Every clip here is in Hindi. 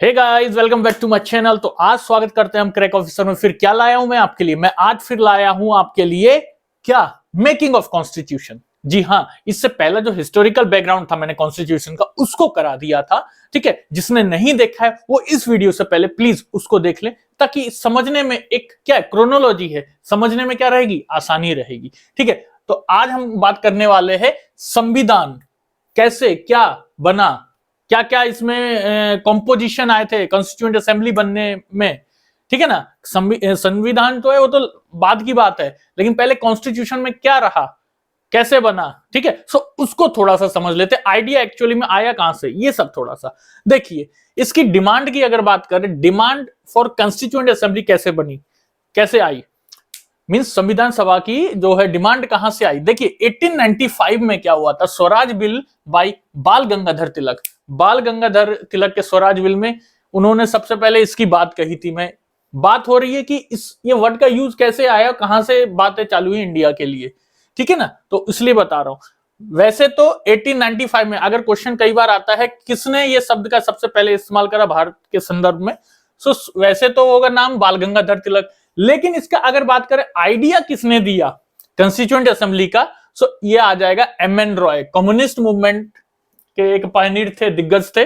Hey guys, welcome back to my channel. तो आज स्वागत करते हैं हम क्रैक ऑफिसर में। फिर क्या लाया हूं मैं आपके लिए? मैं आज फिर लाया हूं आपके लिए क्या, मेकिंग ऑफ कॉन्स्टिट्यूशन। जी हाँ, इससे पहला जो हिस्टोरिकल बैकग्राउंड था मैंने कॉन्स्टिट्यूशन का, उसको करा दिया था। ठीक है, जिसने नहीं देखा है वो इस वीडियो से पहले प्लीज उसको देख ले, ताकि समझने में एक क्या क्रोनोलॉजी है, समझने में क्या रहेगी, आसानी रहेगी। ठीक है, तो आज हम बात करने वाले हैं संविधान कैसे क्या बना, क्या क्या इसमें कॉम्पोजिशन आए थे कॉन्स्टिट्यूएंट असेंबली बनने में। ठीक है ना, संविधान तो है वो तो बाद की बात है, लेकिन पहले कॉन्स्टिट्यूशन में क्या रहा, कैसे बना। ठीक है, सो उसको थोड़ा सा समझ लेते, आइडिया एक्चुअली में आया कहां से, ये सब थोड़ा सा देखिए। इसकी डिमांड की अगर बात करें, डिमांड फॉर कॉन्स्टिट्यूएंट असेंबली कैसे बनी, कैसे आई, मींस संविधान सभा की जो है डिमांड कहां से आई। देखिए 1895 में क्या हुआ था, स्वराज बिल बाय बाल गंगाधर तिलक। बाल गंगाधर तिलक के स्वराज बिल में उन्होंने सबसे पहले इसकी बात कही थी। मैं बात हो रही है कि ये वर्ड का यूज कैसे आया, कहां से बातें चालू हुई इंडिया के लिए। ठीक है ना, तो इसलिए बता रहा हूं। वैसे तो 1895 में अगर क्वेश्चन कई बार आता है किसने ये शब्द का सबसे पहले इस्तेमाल करा भारत के संदर्भ में, सो वैसे तो होगा नाम बाल गंगाधर तिलक। लेकिन इसका अगर बात करें आइडिया किसने दिया कंस्टिट्यूएंट असेंबली का, सो ये आ जाएगा एम.एन. रॉय। कम्युनिस्ट मूवमेंट के एक पायनियर थे, दिग्गज थे।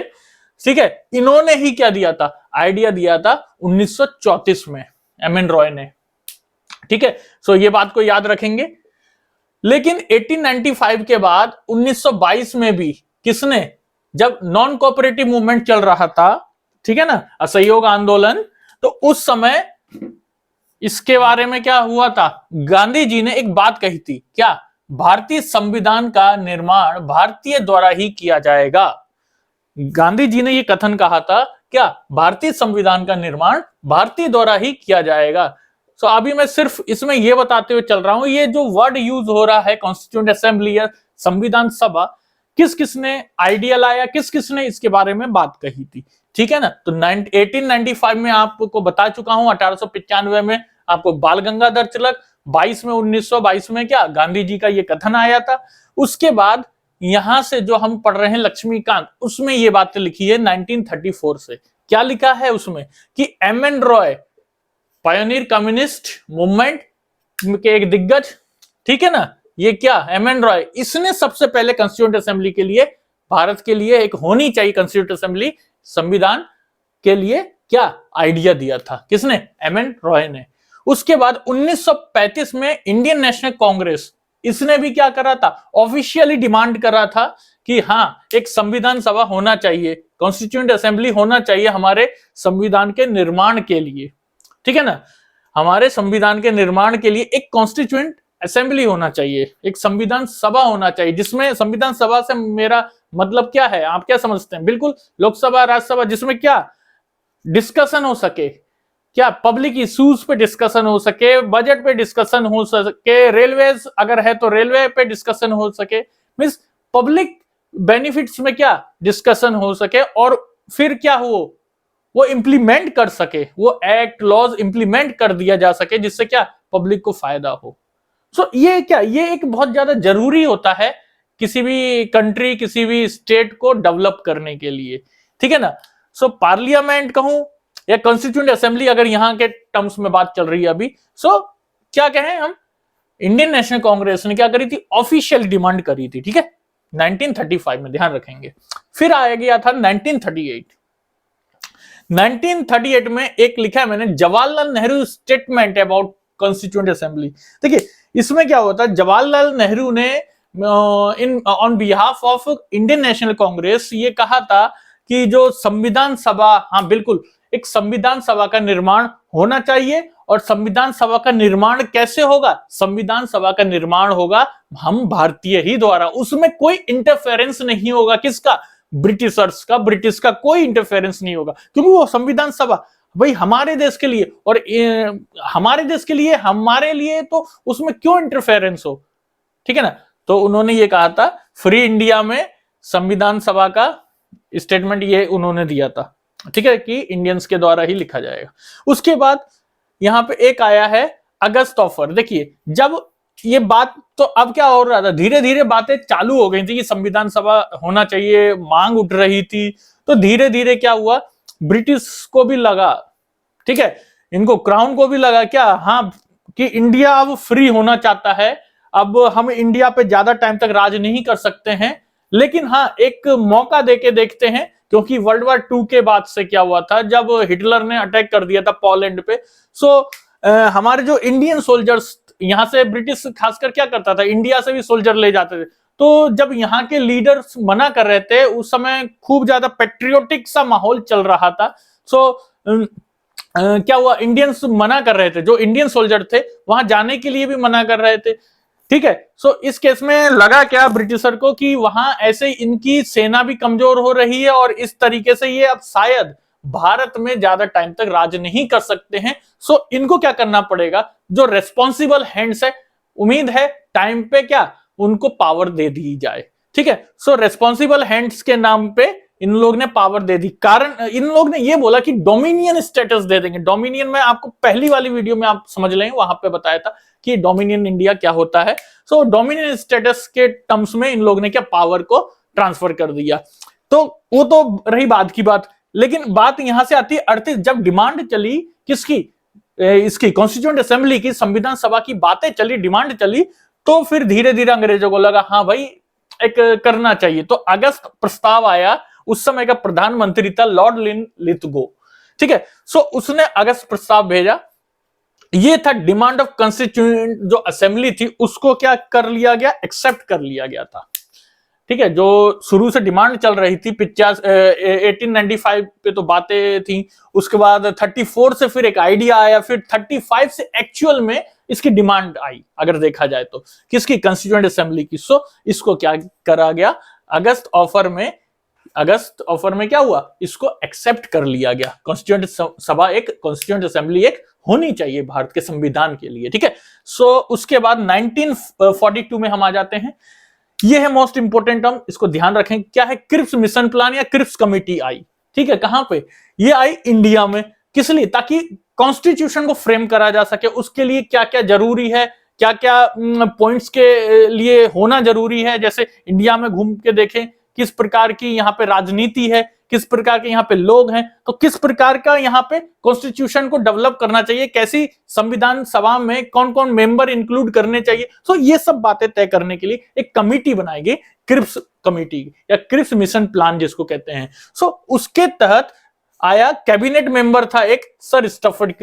ठीक है, इन्होंने ही क्या दिया था, आइडिया दिया था 1934 में एम.एन. रॉय ने। ठीक है, सो ये बात को याद रखेंगे। लेकिन 1895 के बाद 1922 में भी किसने, जब नॉन कोऑपरेटिव मूवमेंट चल रहा था, ठीक है ना, असहयोग आंदोलन, तो उस समय इसके बारे में क्या हुआ था, गांधी जी ने एक बात कही थी, क्या, भारतीय संविधान का निर्माण भारतीय द्वारा ही किया जाएगा। गांधी जी ने यह कथन कहा था, क्या, भारतीय संविधान का निर्माण भारतीय द्वारा ही किया जाएगा। तो अभी मैं सिर्फ इसमें यह बताते हुए चल रहा हूं, ये जो वर्ड यूज हो रहा है कॉन्स्टिट्यूएंट असेंबली या संविधान सभा, किस किसने आइडिया लाया, किस किसने इसके बारे में बात कही थी। ठीक है ना, तो 1895 में आपको बता चुका हूं, 1895 में आपको बाल गंगाधर तिलक, 22 में 1922 में क्या गांधी जी का ये कथन आया था। उसके बाद यहां से जो हम पढ़ रहे हैं लक्ष्मीकांत, उसमें ये बातें लिखी है 1934 से। क्या लिखा है उसमें कि M.N.. Roy pioneer communist movement के एक दिग्गज, ठीक है ना, ये क्या एम.एन. रॉय, इसने सबसे पहले कॉन्स्टिट्यूएंट असेंबली के लिए, भारत के लिए एक होनी चाहिए कॉन्स्टिट्यूएंट असेंबली संविधान के लिए, क्या आइडिया दिया था, किसने, एम.एन. रॉय ने। उसके बाद 1935 में इंडियन नेशनल कांग्रेस, इसने भी क्या करा था, ऑफिशियली डिमांड करा था कि हाँ एक संविधान सभा होना चाहिए, कॉन्स्टिट्यूएंट असेंबली होना चाहिए हमारे संविधान के निर्माण के लिए। ठीक है ना, हमारे संविधान के निर्माण के लिए एक कॉन्स्टिट्यूएंट असेंबली होना चाहिए, एक संविधान सभा होना चाहिए। जिसमें संविधान सभा से मेरा मतलब क्या है, आप क्या समझते हैं, बिल्कुल लोकसभा राज्यसभा, जिसमें क्या डिस्कशन हो सके, क्या पब्लिक इश्यूज पे डिस्कशन हो सके, बजट पे डिस्कशन हो सके, रेलवेज अगर है तो रेलवे पे डिस्कशन हो सके, मींस पब्लिक बेनिफिट्स में क्या डिस्कशन हो सके, और फिर क्या हो वो इंप्लीमेंट कर सके, वो एक्ट लॉज इंप्लीमेंट कर दिया जा सके, जिससे क्या पब्लिक को फायदा हो। सो ये क्या, ये एक बहुत ज्यादा जरूरी होता है किसी भी कंट्री, किसी भी स्टेट को डेवलप करने के लिए। ठीक है ना, सो पार्लियामेंट कहूं या कॉन्स्टिट्यूएंट असेंबली, अगर यहां के टर्म्स में बात चल रही है अभी, सो क्या कहें हम, इंडियन नेशनल कांग्रेस ने क्या करी थी, ऑफिशियल डिमांड करी थी। ठीक है, 1935 में, ध्यान रखेंगे। फिर आया गया था 1938। 1938 में एक लिखा है मैंने, Jawaharlal Nehru statement about constituent assembly. देखिए इसमें क्या होता है, जवाहरलाल नेहरू ने in on behalf of Indian national Congress ये कहा था कि जो संविधान सभा, हाँ बिल्कुल, एक संविधान सभा का निर्माण होना चाहिए। और संविधान सभा का निर्माण कैसे होगा, संविधान सभा का निर्माण होगा हम भारतीय ही द्वारा, उसमें कोई इंटरफेरेंस नहीं होगा, किसका, ब्रिटिशर्स का, ब्रिटिश का कोई इंटरफेरेंस नहीं होगा, क्योंकि वो संविधान सभा भाई हमारे देश के लिए, और हमारे देश के लिए, हमारे लिए, तो उसमें क्यों इंटरफेरेंस हो। ठीक है ना, तो उन्होंने ये कहा था, फ्री इंडिया में संविधान सभा का स्टेटमेंट ये उन्होंने दिया था। ठीक है, कि इंडियंस के द्वारा ही लिखा जाएगा। उसके बाद यहां पे एक आया है अगस्त ऑफर। देखिए जब ये बात, तो अब क्या हो रहा था, धीरे धीरे बातें चालू हो गई थी कि संविधान सभा होना चाहिए, मांग उठ रही थी। तो धीरे धीरे क्या हुआ, ब्रिटिश को भी लगा, ठीक है, इनको क्राउन को भी लगा क्या, हाँ, कि इंडिया अब फ्री होना चाहता है, अब हम इंडिया पे ज्यादा टाइम तक राज नहीं कर सकते हैं, लेकिन हाँ एक मौका देके देखते हैं, क्योंकि वर्ल्ड वॉर 2 के बाद से क्या हुआ था, जब हिटलर ने अटैक कर दिया था पोलैंड पे, सो हमारे जो इंडियन सोल्जर्स, यहां से ब्रिटिश खासकर क्या करता था, इंडिया से भी सोल्जर ले जाते थे, तो जब यहाँ के लीडर्स मना कर रहे थे, उस समय खूब ज्यादा पेट्रियोटिक सा माहौल चल रहा था, सो क्या हुआ, इंडियंस मना कर रहे थे, जो इंडियन सोल्जर थे वहां जाने के लिए भी मना कर रहे थे, ठीक है। सो इस केस में लगा क्या ब्रिटिशर को कि वहां ऐसे इनकी सेना भी कमजोर हो रही है और इस तरीके से ये अब शायद भारत में ज्यादा टाइम तक राज नहीं कर सकते हैं, सो इनको क्या करना पड़ेगा, जो रेस्पॉन्सिबल हैंड्स है, उम्मीद है टाइम पे क्या उनको पावर दे दी जाए, ठीक है। सो रेस्पॉन्सिबल हैंड्स के नाम पे इन लोग ने पावर दे दी, कारण इन लोग ने ये बोला कि डोमिनियन स्टेटस दे देंगे। डोमिनियन में आपको पहली वाली वीडियो में आप समझ लें, वहां पे बताया था कि डोमिनियन इंडिया क्या होता है। सो डोमिनियन स्टेटस के टर्म्स में इन लोग ने क्या पावर को ट्रांसफर कर दिया, तो वो तो रही बात की बात, लेकिन बात यहां से आती है 38 जब डिमांड चली किसकी, इसकी कॉन्स्टिट्यूएंट असेंबली की, संविधान सभा की बातें चली, डिमांड चली, तो फिर धीरे धीरे अंग्रेजों को लगा हाँ भाई एक करना चाहिए, तो अगस्त प्रस्ताव आया, उस समय का प्रधानमंत्री था लॉर्ड लिथगो, ठीक है। सो उसने अगस्त प्रस्ताव भेजा, ये था डिमांड ऑफ कॉन्स्टिट्यूएंट, जो असेंबली थी उसको क्या कर लिया गया, एक्सेप्ट कर लिया गया था, ठीक है। जो शुरू से डिमांड चल रही थी 1895 पे तो बातें थी, उसके बाद 34 से फिर एक आइडिया आया, फिर 35 से एक्चुअल में इसकी डिमांड आई, अगर देखा जाए तो किसकी, कॉन्स्टिट्यूएंट असेंबली की। सो इसको क्या करा गया, अगस्त ऑफर में क्या हुआ, इसको एक्सेप्ट कर लिया गया, कॉन्स्टिट्यूएंट सभा, एक कॉन्स्टिट्यूएंट असेंबली एक होनी चाहिए भारत के संविधान के लिए, ठीक है। सो उसके बाद 1942 में हम आ जाते हैं, ये है मोस्ट इंपोर्टेंट टर्म, इसको ध्यान रखें, क्या है, क्रिप्स मिशन प्लान या क्रिप्स कमेटी आई, ठीक है। कहां पे ये आई, इंडिया में, किस लिए, ताकि कॉन्स्टिट्यूशन को फ्रेम करा जा सके, उसके लिए क्या क्या जरूरी है, क्या क्या पॉइंट्स के लिए होना जरूरी है, जैसे इंडिया में घूम के देखें किस प्रकार की यहाँ पे राजनीति है, किस प्रकार के यहाँ पे लोग हैं, तो किस प्रकार का यहाँ पे कॉन्स्टिट्यूशन को डेवलप करना चाहिए, कैसी संविधान सभा में कौन कौन मेंबर इंक्लूड करने चाहिए, सो ये सब बातें तय करने के लिए एक कमिटी बनाएगी, क्रिप्स कमिटी या क्रिप्स मिशन प्लान जिसको कहते हैं। सो उसके तहत आया, कैबिनेट मेंबर था एक सर स्टफर्ड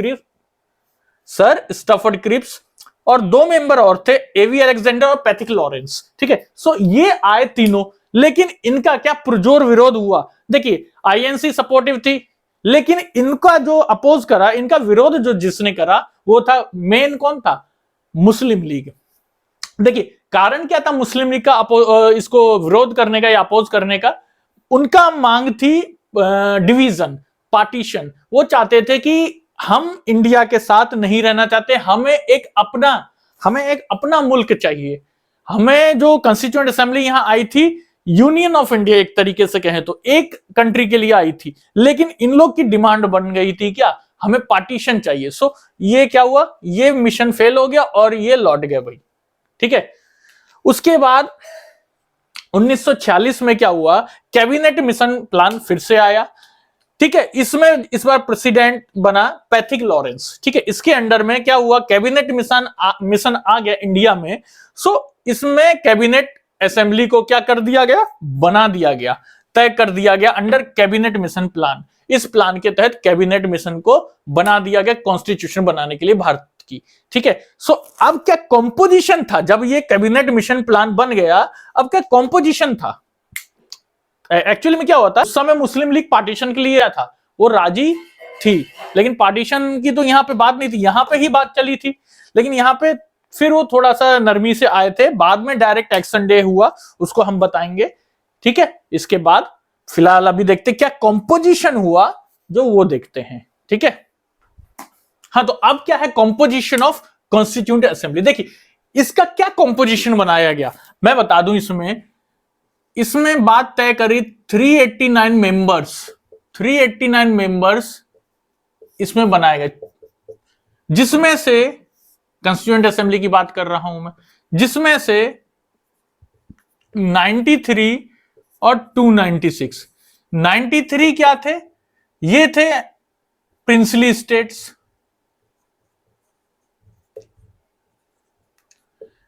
क्रिप्स, और 2 मेंबर और थे, एवी अलेक्जेंडर और पैथिक लॉरेंस, ठीक है। सो ये आए तीनों, लेकिन इनका क्या पुरजोर विरोध हुआ, देखिए आईएनसी सपोर्टिव थी, लेकिन इनका जो अपोज करा, इनका विरोध जो जिसने करा वो था, मेन कौन था, मुस्लिम लीग। देखिए कारण क्या था मुस्लिम लीग का इसको विरोध करने का या अपोज करने का, उनका मांग थी डिवीजन, पार्टीशन, वो चाहते थे कि हम इंडिया के साथ नहीं रहना चाहते, हमें एक अपना मुल्क चाहिए, हमें जो कॉन्स्टिट्यूएंट असेंबली यहां आई थी, यूनियन ऑफ इंडिया एक तरीके से कहें तो एक कंट्री के लिए आई थी, लेकिन इन लोग की डिमांड बन गई थी क्या, हमें पार्टीशन चाहिए। सो ये क्या हुआ, ये मिशन फेल हो गया और ये लौट गए भाई, ठीक है। उसके बाद 1946 में क्या हुआ, कैबिनेट मिशन प्लान फिर से आया, ठीक है। इसमें इस बार प्रेसिडेंट बना पैथिक लॉरेंस, ठीक है। इसके अंडर में क्या हुआ, कैबिनेट मिशन आ गया इंडिया में। सो इसमें कैबिनेट असेंबली को क्या कर दिया गया, बना दिया गया, तय कर दिया गया अंडर कैबिनेट मिशन प्लान। इस प्लान के तहत कैबिनेट मिशन को बना दिया गया कॉन्स्टिट्यूशन बनाने के लिए भारत की, ठीक है। सो अब क्या कॉम्पोजिशन था, जब ये कैबिनेट मिशन प्लान बन गया, अब क्या कॉम्पोजिशन था, एक्चुअली में क्या हुआ था, उस समय मुस्लिम लीग पार्टीशन के लिए था, वो राजी थी, लेकिन पार्टीशन की तो यहां पे बात नहीं थी, यहां पे ही बात चली थी, लेकिन यहां पे फिर वो थोड़ा सा नरमी से आए थे, बाद में डायरेक्ट एक्शन डे हुआ, उसको हम बताएंगे, ठीक है। इसके बाद फिलहाल अभी देखते क्या कॉम्पोजिशन हुआ, जो वो देखते हैं, ठीक है। हाँ, तो अब क्या है कॉम्पोजिशन ऑफ कॉन्स्टिट्यूएंट असेंबली, देखिए इसका क्या कॉम्पोजिशन बनाया गया, मैं बता दूं, इसमें बात तय करी 389 मेंबर्स इसमें बनाए गए, जिसमें से कॉन्स्टिट्यूएंट असेंबली की बात कर रहा हूं मैं, जिसमें से 93 और 296, 93 क्या थे, ये थे प्रिंसली स्टेट्स,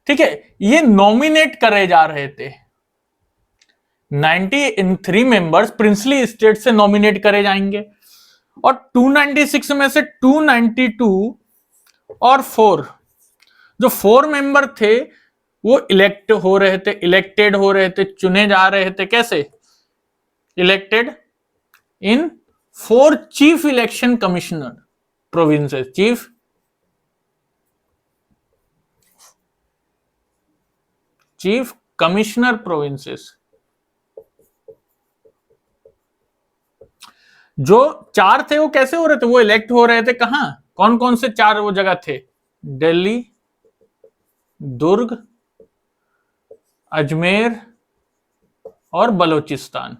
ठीक है, ये नॉमिनेट करे जा रहे थे। 93 मेंबर्स प्रिंसली स्टेट से नॉमिनेट करे जाएंगे और 296 में से 292 और 4, जो 4 मेंबर थे वो इलेक्टेड हो रहे थे, चुने जा रहे थे। कैसे? इलेक्टेड इन 4 chief election commissioner provinces, chief commissioner provinces. जो 4 थे वो कैसे हो रहे थे? वो इलेक्ट हो रहे थे कहां? कौन कौन से 4 वो जगह थे? दिल्ली, दुर्ग, अजमेर और बलूचिस्तान,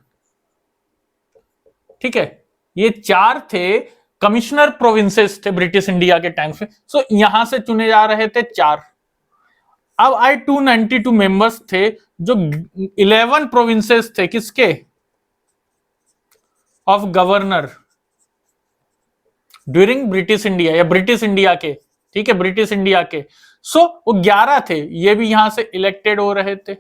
ठीक है, ये 4 थे कमिश्नर प्रोविंसेस थे ब्रिटिश इंडिया के टाइम से। सो यहां से चुने जा रहे थे 4। अब आई 292 मेंबर्स थे, जो 11 प्रोविंसेस थे किसके? Of governor during British India, या ब्रिटिश इंडिया के, ठीक है, ब्रिटिश इंडिया के। सो वो 11 थे, ये भी यहां से इलेक्टेड हो रहे थे।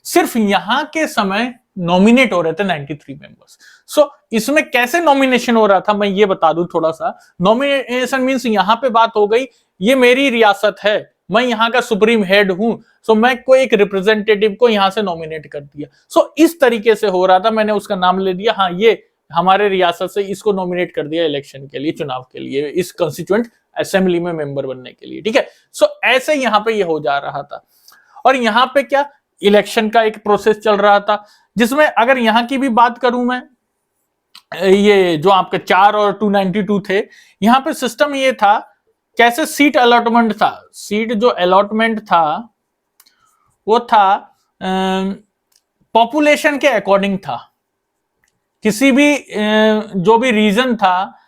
सिर्फ यहां के समय नॉमिनेट हो रहे थे 93 मेंबर्स। सो इसमें कैसे नॉमिनेशन हो रहा था मैं ये बता दूं थोड़ा सा। नॉमिनेशन मींस यहां पे बात हो गई, ये मेरी रियासत है, मैं यहां का सुप्रीम हेड हूं, सो मैं कोई एक रिप्रेजेंटेटिव को यहां से नॉमिनेट कर दिया। सो इस तरीके से हो रहा था, मैंने उसका नाम ले दिया, हाँ ये हमारे रियासत से इसको नॉमिनेट कर दिया इलेक्शन के लिए, चुनाव के लिए, इस कॉन्स्टिट्यूएंट असेंबली में मेंबर बनने के लिए, ठीक है। सो ऐसे यहां पे ये हो जा रहा था। और यहां पे क्या, इलेक्शन का एक प्रोसेस चल रहा था, जिसमें अगर यहां की भी बात करूं मैं, ये जो आपके 4 और 292 थे, यहां पे सिस्टम ये था, कैसे सीट अलॉटमेंट था। सीट जो अलॉटमेंट था वो था पॉपुलेशन के अकॉर्डिंग था। किसी भी जो भी रीजन था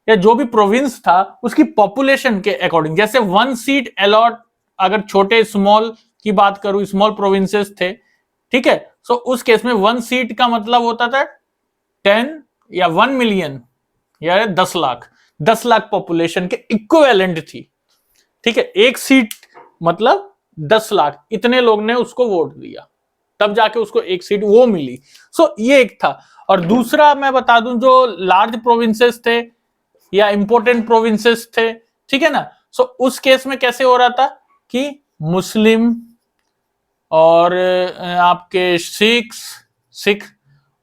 या जो भी प्रोविंस था उसकी पॉपुलेशन के अकॉर्डिंग, जैसे 1 सीट अलॉट, अगर छोटे स्मॉल की बात करूं, स्मॉल प्रोविंसेस थे, ठीक है, सो उस केस में 1 सीट का मतलब होता था 10 या 1 मिलियन या 10 लाख, 10 लाख पॉपुलेशन के इक्विवेलेंट थी, ठीक है। एक सीट मतलब 10 लाख, इतने लोग ने उसको वोट दिया, तब जाके उसको एक सीट वो मिली। सो ये एक था। और दूसरा मैं बता दूं, जो लार्ज प्रोविंसेस थे या इंपोर्टेंट प्रोविंसेस थे, ठीक है ना, सो उस केस में कैसे हो रहा था कि मुस्लिम और आपके सिख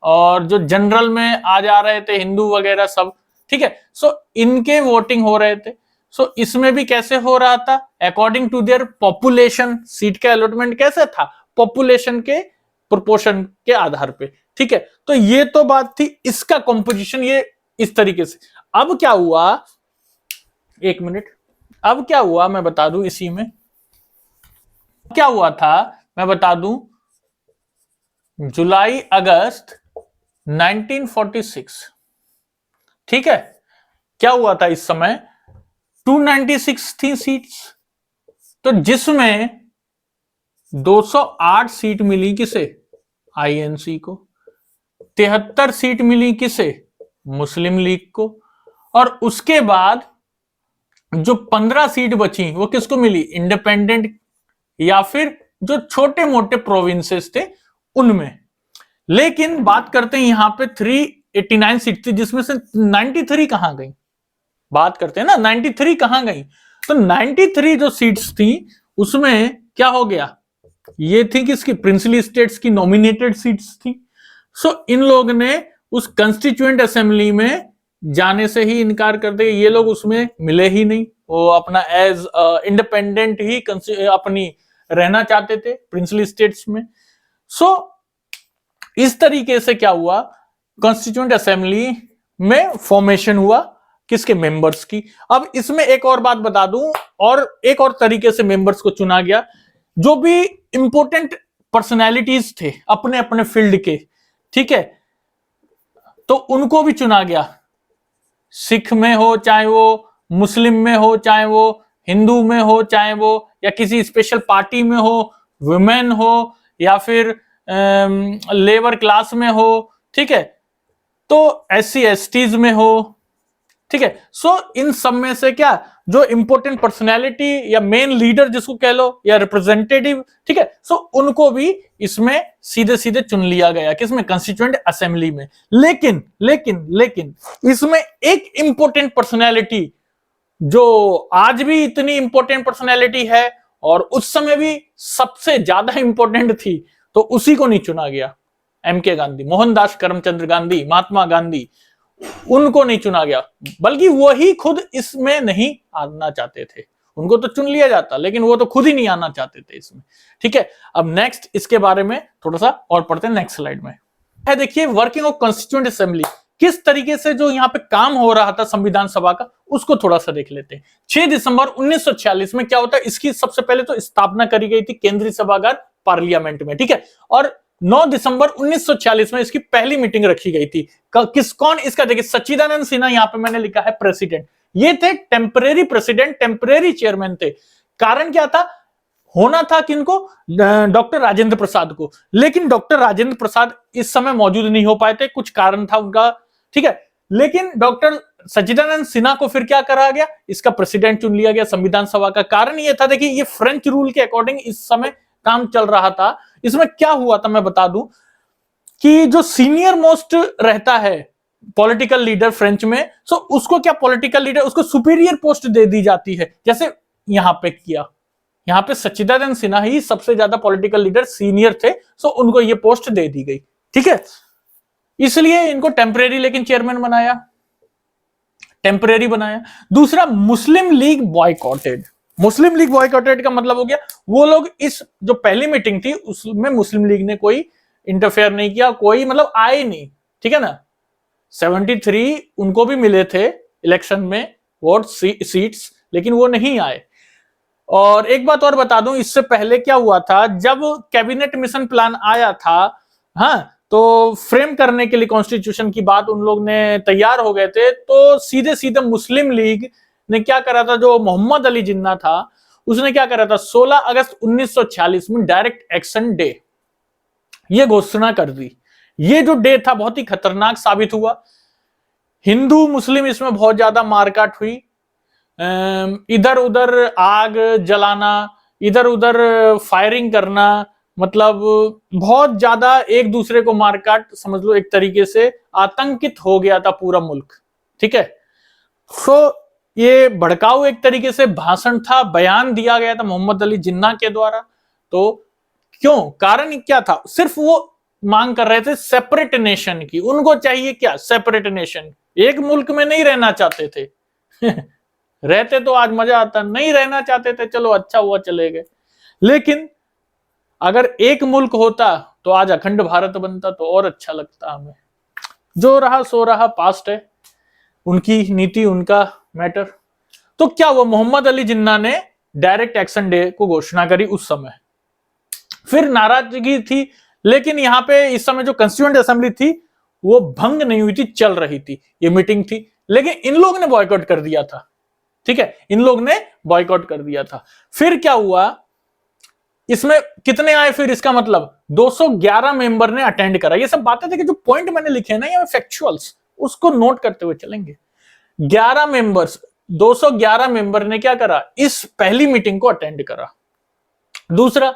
और जो जनरल में आ जा रहे थे हिंदू वगैरह सब, ठीक है, सो इनके वोटिंग हो रहे थे। सो इसमें भी कैसे हो रहा था, according to their population, seat का अलॉटमेंट कैसे था, पॉपुलेशन के प्रोपोर्शन के आधार पे, ठीक है। तो ये तो बात थी, इसका कंपोजिशन ये इस तरीके से। अब क्या हुआ, एक मिनट, अब क्या हुआ मैं बता दूं, इसी में क्या हुआ था मैं बता दूं, जुलाई अगस्त 1946, ठीक है, क्या हुआ था इस समय, 296 थी सीट्स, तो जिसमें 208 सीट मिली किसे, आईएनसी को, 73 सीट मिली किसे, मुस्लिम लीग को, और उसके बाद जो 15 सीट बची वो किसको मिली, इंडिपेंडेंट या फिर जो छोटे मोटे प्रोविंसेस थे उनमें। लेकिन बात करते हैं यहां पे 389 सीट थी, जिसमें से 93 कहां गई, बात करते हैं ना 93 कहां गई, तो 93 जो सीट्स थी उसमें क्या हो गया, ये थी किसकी, प्रिंसली स्टेट्स की नॉमिनेटेड सीट्स थी। सो इन लोग ने उस कंस्टिट्यूएंट असेंबली में जाने से ही इनकार कर दिया, ये लोग उसमें मिले ही नहीं, वो अपना एज इंडिपेंडेंट ही अपनी रहना चाहते थे प्रिंसली स्टेट्स में। सो इस तरीके से क्या हुआ, कॉन्स्टिट्यूएंट असेंबली में फॉर्मेशन हुआ किसके, मेंबर्स की। अब इसमें एक और बात बता दूं, और एक और तरीके से मेंबर्स को चुना गया, जो भी इंपोर्टेंट पर्सनैलिटीज थे अपने अपने फील्ड के, ठीक है, तो उनको भी चुना गया, सिख में हो, चाहे वो मुस्लिम में हो, चाहे वो हिंदू में हो, चाहे वो या किसी स्पेशल पार्टी में हो, वुमेन हो या फिर लेबर क्लास में हो, ठीक है, तो SC STs में हो, ठीक है। सो इन सब में से क्या जो इंपॉर्टेंट पर्सनैलिटी या मेन लीडर जिसको कह लो या रिप्रेजेंटेटिव, ठीक है, सो उनको भी इसमें सीधे सीधे चुन लिया गया, किसमें, कंस्टिट्यूएंट असेंबली में। लेकिन लेकिन लेकिन इसमें एक इंपॉर्टेंट पर्सनैलिटी जो आज भी इतनी इंपॉर्टेंट पर्सनैलिटी है और उस समय भी सबसे ज्यादा इंपॉर्टेंट थी, तो उसी को नहीं चुना गया। MK गांधी, मोहनदास करमचंद गांधी, महात्मा गांधी, उनको नहीं चुना गया, बल्कि वही खुद इसमें नहीं आना चाहते थे। उनको तो चुन लिया जाता, लेकिन वो तो खुद ही नहीं आना चाहते थे इसमें, ठीक है। अब नेक्स्ट इसके बारे में थोड़ा सा और पढ़ते हैं नेक्स्ट स्लाइड में। है देखिए वर्किंग ऑफ कॉन्स्टिट्यूएंट असेंबली, किस तरीके से जो यहाँ पे काम हो रहा था संविधान सभा का, उसको थोड़ा सा देख लेते हैं। 6 दिसंबर 1946 में क्या होता है, इसकी सबसे पहले तो स्थापना करी गई थी केंद्रीय सभागार पार्लियामेंट में, ठीक है। और 9 दिसंबर 1946 में इसकी पहली मीटिंग रखी गई थी। कौन इसका, देखिए सच्चिदानंद सिन्हा, यहां पे मैंने लिखा है प्रेसिडेंट, ये थे टेम्परेरी प्रेसिडेंट, टेम्परेरी चेयरमैन थे। कारण क्या था, होना था किनको, डॉक्टर राजेंद्र प्रसाद को, लेकिन डॉक्टर राजेंद्र प्रसाद इस समय मौजूद नहीं हो पाए थे, कुछ कारण था उनका, ठीक है। लेकिन डॉक्टर सच्चिदानंद सिन्हा को फिर क्या करा गया, इसका प्रेसिडेंट चुन लिया गया संविधान सभा का। कारण ये था, देखिए ये फ्रेंच रूल के अकॉर्डिंग इस समय काम चल रहा था। इसमें क्या हुआ था मैं बता दूं कि जो सीनियर मोस्ट रहता है पॉलिटिकल लीडर फ्रेंच में, सो उसको क्या, पॉलिटिकल लीडर, उसको सुपीरियर पोस्ट दे दी जाती है। जैसे यहां पे किया, यहां पे सच्चिदानंद सिन्हा ही सबसे ज्यादा पॉलिटिकल लीडर सीनियर थे, सो उनको ये पोस्ट दे दी गई, ठीक है। इसलिए इनको टेम्परेरी लेकिन चेयरमैन बनाया, टेम्परेरी बनाया। दूसरा, मुस्लिम लीग बॉयकॉटेड। मुस्लिम लीग बॉयकॉटेड का मतलब हो गया, वो लोग इस जो पहली मीटिंग थी उसमें मुस्लिम लीग ने कोई इंटरफेयर नहीं किया, कोई मतलब आए नहीं, ठीक है ना। 73 उनको भी मिले थे इलेक्शन में वोट सीट्स, लेकिन वो नहीं आए। और एक बात और बता दूं, इससे पहले क्या हुआ था, जब कैबिनेट मिशन प्लान आया था, हाँ, तो फ्रेम करने के लिए कॉन्स्टिट्यूशन की बात उन लोग ने तैयार हो गए थे, तो सीधे सीधे मुस्लिम लीग ने क्या करा था, जो मोहम्मद अली जिन्ना था उसने क्या करा था, 16 अगस्त 1946 में डायरेक्ट एक्शन डे ये घोषणा कर दी। ये जो डे था बहुत ही खतरनाक साबित हुआ। हिंदू मुस्लिम इसमें बहुत ज्यादा मारकाट हुई, इधर उधर आग जलाना, इधर उधर फायरिंग करना, मतलब बहुत ज्यादा एक दूसरे को मारकाट, समझ लो एक तरीके से आतंकित हो गया था पूरा मुल्क, ठीक है। तो ये भड़काऊ एक तरीके से भाषण था, बयान दिया गया था मोहम्मद अली जिन्ना के द्वारा। तो क्यों, कारण क्या था, सिर्फ वो मांग कर रहे थे सेपरेट नेशन की, उनको चाहिए क्या, सेपरेट नेशन, एक मुल्क में नहीं रहना चाहते थे रहते तो आज मजा आता, नहीं रहना चाहते थे, चलो अच्छा हुआ चले गए। लेकिन अगर एक मुल्क होता तो आज अखंड भारत बनता, तो और अच्छा लगता हमें। जो रहा सो रहा, पास्ट है, उनकी नीति, उनका मैटर। तो क्या हुआ, मोहम्मद अली जिन्ना ने डायरेक्ट एक्शन डे को घोषणा करी उस समय। फिर नाराजगी थी, लेकिन यहां पे इस समय जो कंस्टिट्यूएंट असेंबली थी वो भंग नहीं हुई थी, चल रही थी, ये मीटिंग थी, लेकिन इन लोग ने बॉयकॉट कर दिया था, ठीक है, इन लोग ने बॉयकॉट कर दिया था। फिर क्या हुआ, इसमें कितने आए फिर, इसका मतलब 211 मेंबर ने अटेंड करा। ये सब बातें थे कि जो पॉइंट मैंने लिखे हैं ना ये फैक्चुअल्स, उसको नोट करते हुए चलेंगे। 11 मेंबर्स, 211 मेंबर ने क्या करा, इस पहली मीटिंग को अटेंड करा। दूसरा,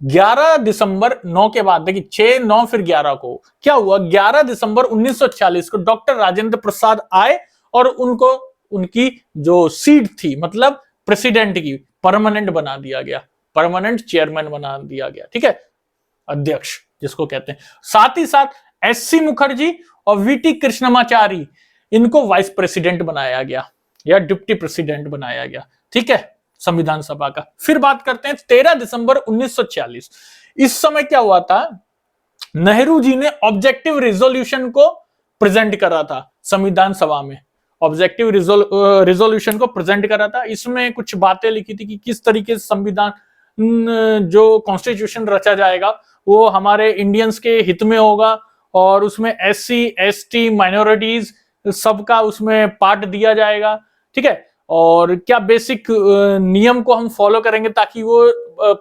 11 दिसंबर 9 के बाद, देखिए 6, 9 फिर 11 को क्या हुआ, 11 दिसंबर 1946 को डॉक्टर राजेंद्र प्रसाद आए और उनको उनकी जो सीट थी, मतलब प्रेसिडेंट की, परमानेंट बना दिया गया, परमानेंट चेयरमैन बना दिया गया, ठीक है, अध्यक्ष जिसको कहते हैं। साथ ही साथ SC मुखर्जी और VT कृष्णमाचारी, इनको वाइस प्रेसिडेंट बनाया गया या डिप्टी प्रेसिडेंट बनाया गया, ठीक है, संविधान सभा का। फिर बात करते हैं 13 दिसंबर 1946, इस समय क्या हुआ था, नेहरू जी ने ऑब्जेक्टिव रिजोल्यूशन को प्रेजेंट करा था संविधान सभा में, ऑब्जेक्टिव रिजोल्यूशन को प्रेजेंट करा था। इसमें कुछ बातें लिखी थी कि किस तरीके से संविधान, जो कॉन्स्टिट्यूशन रचा जाएगा वो हमारे इंडियंस के हित में होगा, और उसमें SC ST माइनॉरिटीज सबका उसमें पार्ट दिया जाएगा, ठीक है, और क्या बेसिक नियम को हम फॉलो करेंगे ताकि वो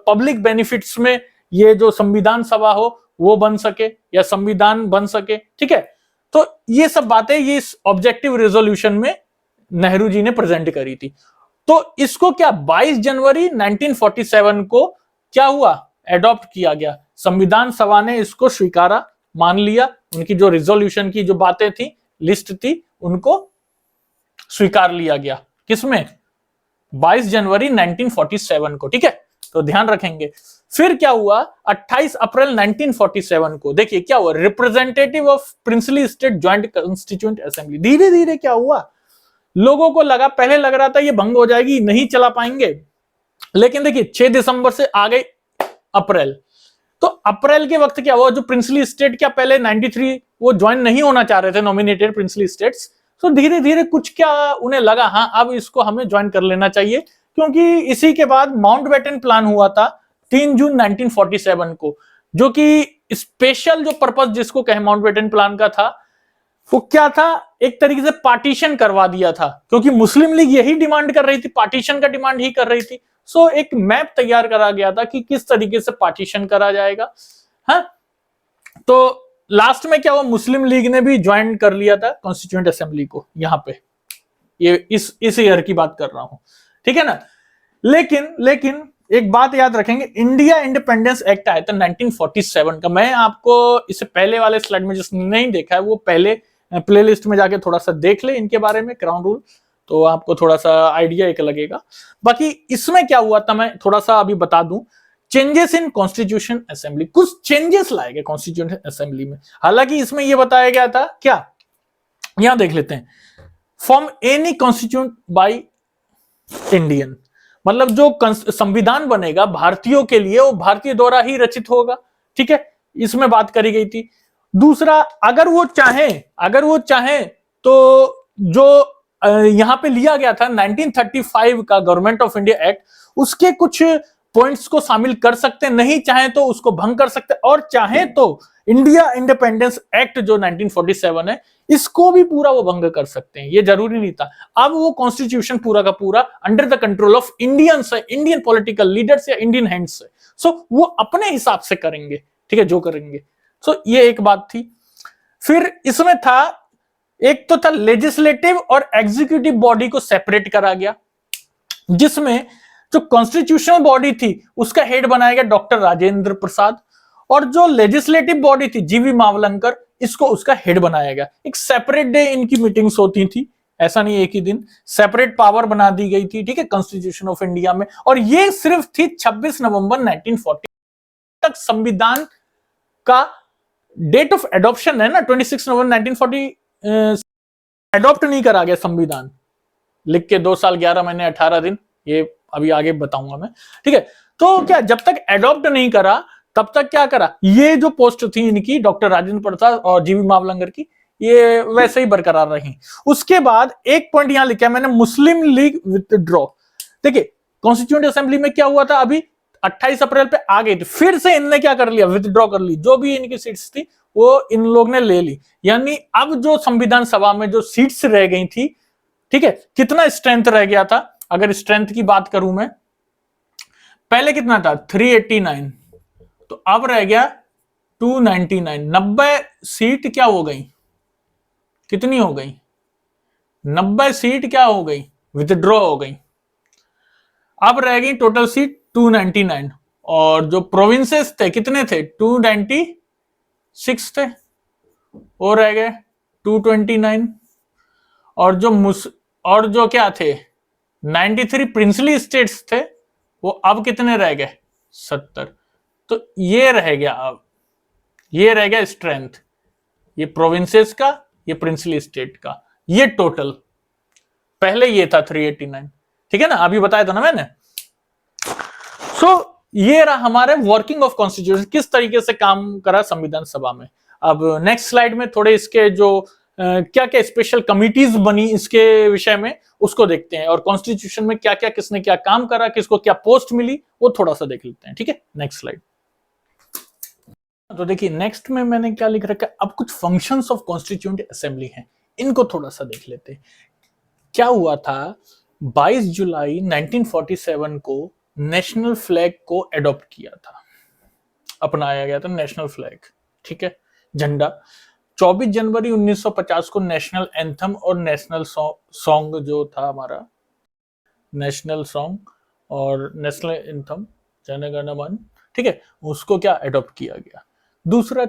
पब्लिक बेनिफिट्स में ये जो संविधान सभा हो वो बन सके या संविधान बन सके, ठीक है। तो ये सब बातें ये इस ऑब्जेक्टिव रेजोल्यूशन में नेहरू जी ने प्रेजेंट करी थी। तो इसको क्या 22 जनवरी 1947 को क्या हुआ, एडॉप्ट किया गया। संविधान सभा ने इसको स्वीकारा, मान लिया, उनकी जो रिजोल्यूशन की जो बातें थी, लिस्ट थी, उनको स्वीकार लिया गया। किसमें? 22 जनवरी 1947 को। ठीक है, तो ध्यान रखेंगे। फिर क्या हुआ, 28 अप्रैल 1947 को देखिए क्या हुआ, representative of princely state joint constituent assembly. धीरे धीरे क्या हुआ, लोगों को लगा, पहले लग रहा था ये भंग हो जाएगी, नहीं चला पाएंगे, लेकिन देखिए 6 दिसंबर से आ गई अप्रैल। तो अप्रैल के वक्त क्या हुआ, जो प्रिंसली स्टेट क्या पहले 93 वो ज्वाइन नहीं होना चाह रहे थे, नॉमिनेटेड प्रिंसली स्टेट्स, तो धीरे धीरे कुछ क्या उन्हें लगा, हाँ अब इसको हमें ज्वाइन कर लेना चाहिए, क्योंकि इसी के बाद माउंटबेटन प्लान हुआ था 3 जून 1947 को, जो कि स्पेशल जो पर्पस जिसको कहे माउंटबेटन प्लान का था, वो क्या था, एक तरीके से पार्टीशन करवा दिया था, क्योंकि मुस्लिम लीग यही डिमांड कर रही थी, पार्टीशन का डिमांड ही कर रही थी। सो एक मैप तैयार करा गया था कि किस तरीके से पार्टीशन करा जाएगा। हाँ, तो लास्ट में क्या हुआ, मुस्लिम लीग ने भी ज्वाइन कर लिया था कॉन्स्टिट्यूएंट असेंबली को। यहां पे ये इस ईयर की बात कर रहा हूं, ठीक है ना। लेकिन एक बात याद रखेंगे, इंडिया इंडिपेंडेंस एक्ट आया था 1947 का। मैं आपको इससे पहले वाले स्लाइड में जिसने नहीं देखा है वो पहले प्लेलिस्ट में जाके थोड़ा सा देख ले इनके बारे में, क्राउन रूल, तो आपको थोड़ा सा आइडिया एक लगेगा। बाकी इसमें क्या हुआ था मैं थोड़ा सा अभी बता दूं, चेंजेस इन कॉन्स्टिट्यूशन असेंबली, कुछ चेंजेस लाए गए कॉन्स्टिट्यूशन असेंबली में। हालांकि इसमें यह बताया गया था क्या, यहां देख लेते हैं, form any constitute by Indian, मतलब जो संविधान बनेगा भारतीयों के लिए वो भारतीय द्वारा ही रचित होगा। ठीक है, इसमें बात करी गई थी। दूसरा, अगर वो चाहे तो जो यहां पे लिया गया था 1935 का गवर्नमेंट ऑफ इंडिया एक्ट, उसके कुछ पॉइंट्स को शामिल कर सकते, नहीं चाहे तो उसको भंग कर सकते, और चाहे तो इंडिया इंडिपेंडेंस एक्ट जो 1947 है इसको भी पूरा वो भंग कर सकते हैं, ये जरूरी नहीं था। अब वो कॉन्स्टिट्यूशन पूरा का पूरा under the control of Indians है, इंडियन पॉलिटिकल लीडर्स या इंडियन हैंड्स है। सो वो अपने हिसाब से करेंगे, ठीक है, जो करेंगे। सो ये एक बात थी। फिर इसमें था, एक तो था लेजिस्लेटिव और एग्जीक्यूटिव बॉडी को सेपरेट करा गया, जिसमें जो कॉन्स्टिट्यूशनल बॉडी थी उसका हेड बनाया गया डॉक्टर राजेंद्र प्रसाद, और जो लेजिस्लेटिव बॉडी थी जीवी मावलंकर, इसको उसका हेड बनाया गया। एक सेपरेट डे इनकी मीटिंग्स होती थी, ऐसा नहीं एक ही दिन, सेपरेट पावर बना दी गई थी, ठीक है, कॉन्स्टिट्यूशन ऑफ इंडिया में। और ये सिर्फ थी 26 नवंबर 1940 तक। संविधान का डेट ऑफ एडॉप्शन है ना 26 नवंबर 1940, एडॉप्ट नहीं करा गया संविधान, लिख के 2 साल 11 महीने 18 दिन, ये अभी आगे बताऊंगा मैं, ठीक है। तो क्या, जब तक एडॉप्ट नहीं करा तब तक क्या करा, ये जो पोस्ट थी इनकी डॉक्टर राजेंद्र प्रसाद और जीवी मावलंकर की, ये वैसे ही बरकरार रही। उसके बाद एक पॉइंट यहां लिखा है मैंने, मुस्लिम लीग विथड्रॉ। देखिए कॉन्स्टिट्यूएंट असेंबली में क्या हुआ था, अभी 28 अप्रैल पे आ गई थी, फिर से इनने क्या कर लिया, विथड्रॉ कर ली, जो भी इनकी सीट्स थी वो इन लोग ने ले ली। यानी अब जो संविधान सभा में जो सीट्स रह गई थी, ठीक है, कितना स्ट्रेंथ रह गया था, अगर स्ट्रेंथ की बात करूं मैं, पहले कितना था 389, तो अब रह गया 299, 90 सीट क्या हो गई, कितनी हो गई, 90 सीट क्या हो गई, विथड्रॉ हो गई। अब रह गई टोटल सीट 299, और जो प्रोविंसेस थे कितने थे, 296 थे, वो रह गए 229, और जो क्या थे 93 प्रिंसली स्टेट्स थे, वो अब कितने रह गए, 70। तो ये रह गया, अब ये रह गया स्ट्रेंथ, ये प्रोविंसेस का, ये प्रिंसली स्टेट का, ये टोटल। पहले ये था 389, ठीक है ना, अभी बताया था ना मैंने। सो ये रहा हमारे वर्किंग ऑफ कॉन्स्टिट्यूशन, किस तरीके से काम करा संविधान सभा में। अब नेक्स्ट स्लाइड में थोड़े इसके जो क्या क्या स्पेशल कमिटीज बनी इसके विषय में उसको देखते हैं, और कॉन्स्टिट्यूशन में क्या क्या किसने क्या काम करा, किसको क्या पोस्ट मिली, वो थोड़ा सा देख लेते हैं, ठीक है। Next slide. तो देखिए नेक्स्ट में मैंने क्या लिख रखा है, अब कुछ फंक्शंस ऑफ कॉन्स्टिट्यूएंट असेंबली हैं, इनको थोड़ा सा देख लेते हैं। क्या हुआ था, 22 जुलाई 1947 को नेशनल फ्लैग को एडॉप्ट किया था, अपनाया गया था नेशनल फ्लैग, ठीक है, झंडा। 24 जनवरी 1950 को नेशनल एंथम और नेशनल सॉन्ग जो था हमारा नेशनल सॉन्ग और नेशनल एंथम जन गण मन, ठीक है, उसको क्या अडॉप्ट किया गया। दूसरा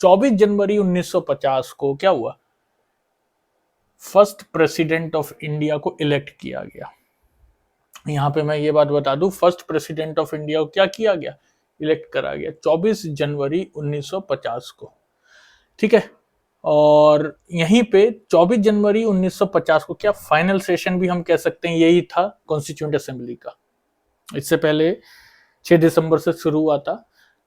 24 जनवरी 1950 को क्या हुआ, फर्स्ट प्रेसिडेंट ऑफ इंडिया को इलेक्ट किया गया। यहां पे मैं ये बात बता दूं, फर्स्ट प्रेसिडेंट ऑफ इंडिया को क्या किया गया, इलेक्ट करा गया 24 जनवरी 1950 को, ठीक है। और यहीं पे 24 जनवरी 1950 को क्या फाइनल सेशन भी हम कह सकते हैं, यही था कॉन्स्टिट्यूएंट असेंबली का। इससे पहले 6 दिसंबर से शुरू हुआ था,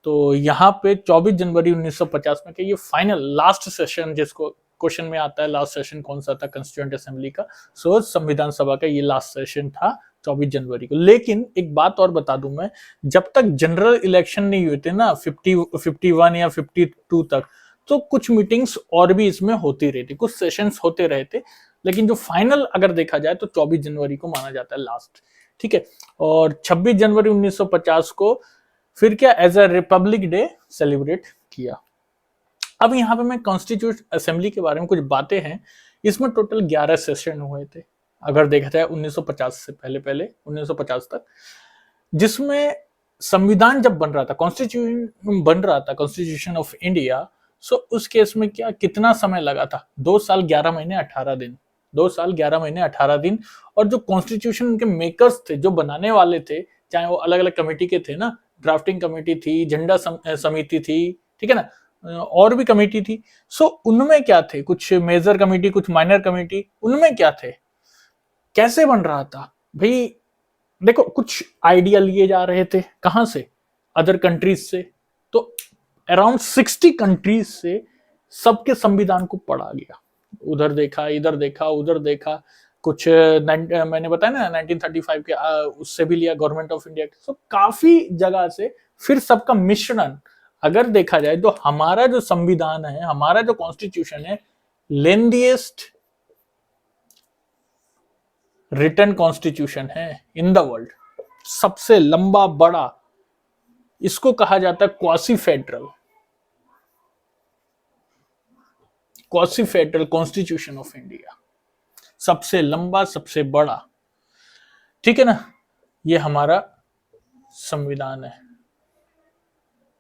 तो यहाँ पे 24 जनवरी 1950 में क्या ये फाइनल लास्ट सेशन, जिसको क्वेश्चन में आता है लास्ट सेशन कौन सा था कॉन्स्टिट्यूएंट असेंबली का, सो संविधान सभा का ये लास्ट सेशन था 24 जनवरी को। लेकिन एक बात और बता दूं मैं, जब तक जनरल इलेक्शन नहीं हुए थे ना 51 या 52 तक, तो कुछ मीटिंग्स और भी इसमें होती रही थी, कुछ सेशंस होते रहे थे, लेकिन जो फाइनल अगर देखा जाए तो 24 जनवरी को माना जाता है लास्ट, ठीक है। और 26 जनवरी 1950 को फिर क्या as a Republic Day celebrate किया। अब यहाँ पे मैं कॉन्स्टिट्यूट असेंबली के बारे में कुछ बातें हैं, इसमें टोटल 11 सेशन हुए थे अगर देखा जाए 1950 से पहले 1950 तक, जिसमें संविधान जब बन रहा था, कॉन्स्टिट्यूशन बन रहा था, कॉन्स्टिट्यूशन ऑफ इंडिया, सो उस केस में क्या कितना समय लगा था, 2 साल 11 महीने 18 दिन, 2 साल 11 महीने 18 दिन। और जो कॉन्स्टिट्यूशन के मेकर्स थे, जो बनाने वाले थे, चाहे वो अलग अलग कमेटी के थे ना, ड्राफ्टिंग कमेटी थी, झंडा समिति थी, ठीक है ना, और भी कमेटी थी, सो उनमें क्या थे, कुछ मेजर कमेटी, कुछ माइनर कमेटी, उनमें क्या थे, कैसे बन रहा था भाई, देखो कुछ आइडिया लिए जा रहे थे, कहां से, अदर कंट्रीज से, तो अराउंड 60 कंट्रीज से सबके संविधान को पढ़ा गया, उधर देखा, इधर देखा, उधर देखा, कुछ मैंने बताया ना 1935 के उससे भी लिया, गवर्नमेंट ऑफ इंडिया, तो काफी जगह से फिर सबका मिश्रण अगर देखा जाए तो हमारा जो संविधान है, हमारा जो कॉन्स्टिट्यूशन है, लेंथीएस्ट रिटन कॉन्स्टिट्यूशन है इन द वर्ल्ड, सबसे लंबा बड़ा, इसको कहा जाता है quasi federal constitution of India, सबसे लंबा, सबसे बड़ा, ठीक है ना, ये हमारा संविधान है,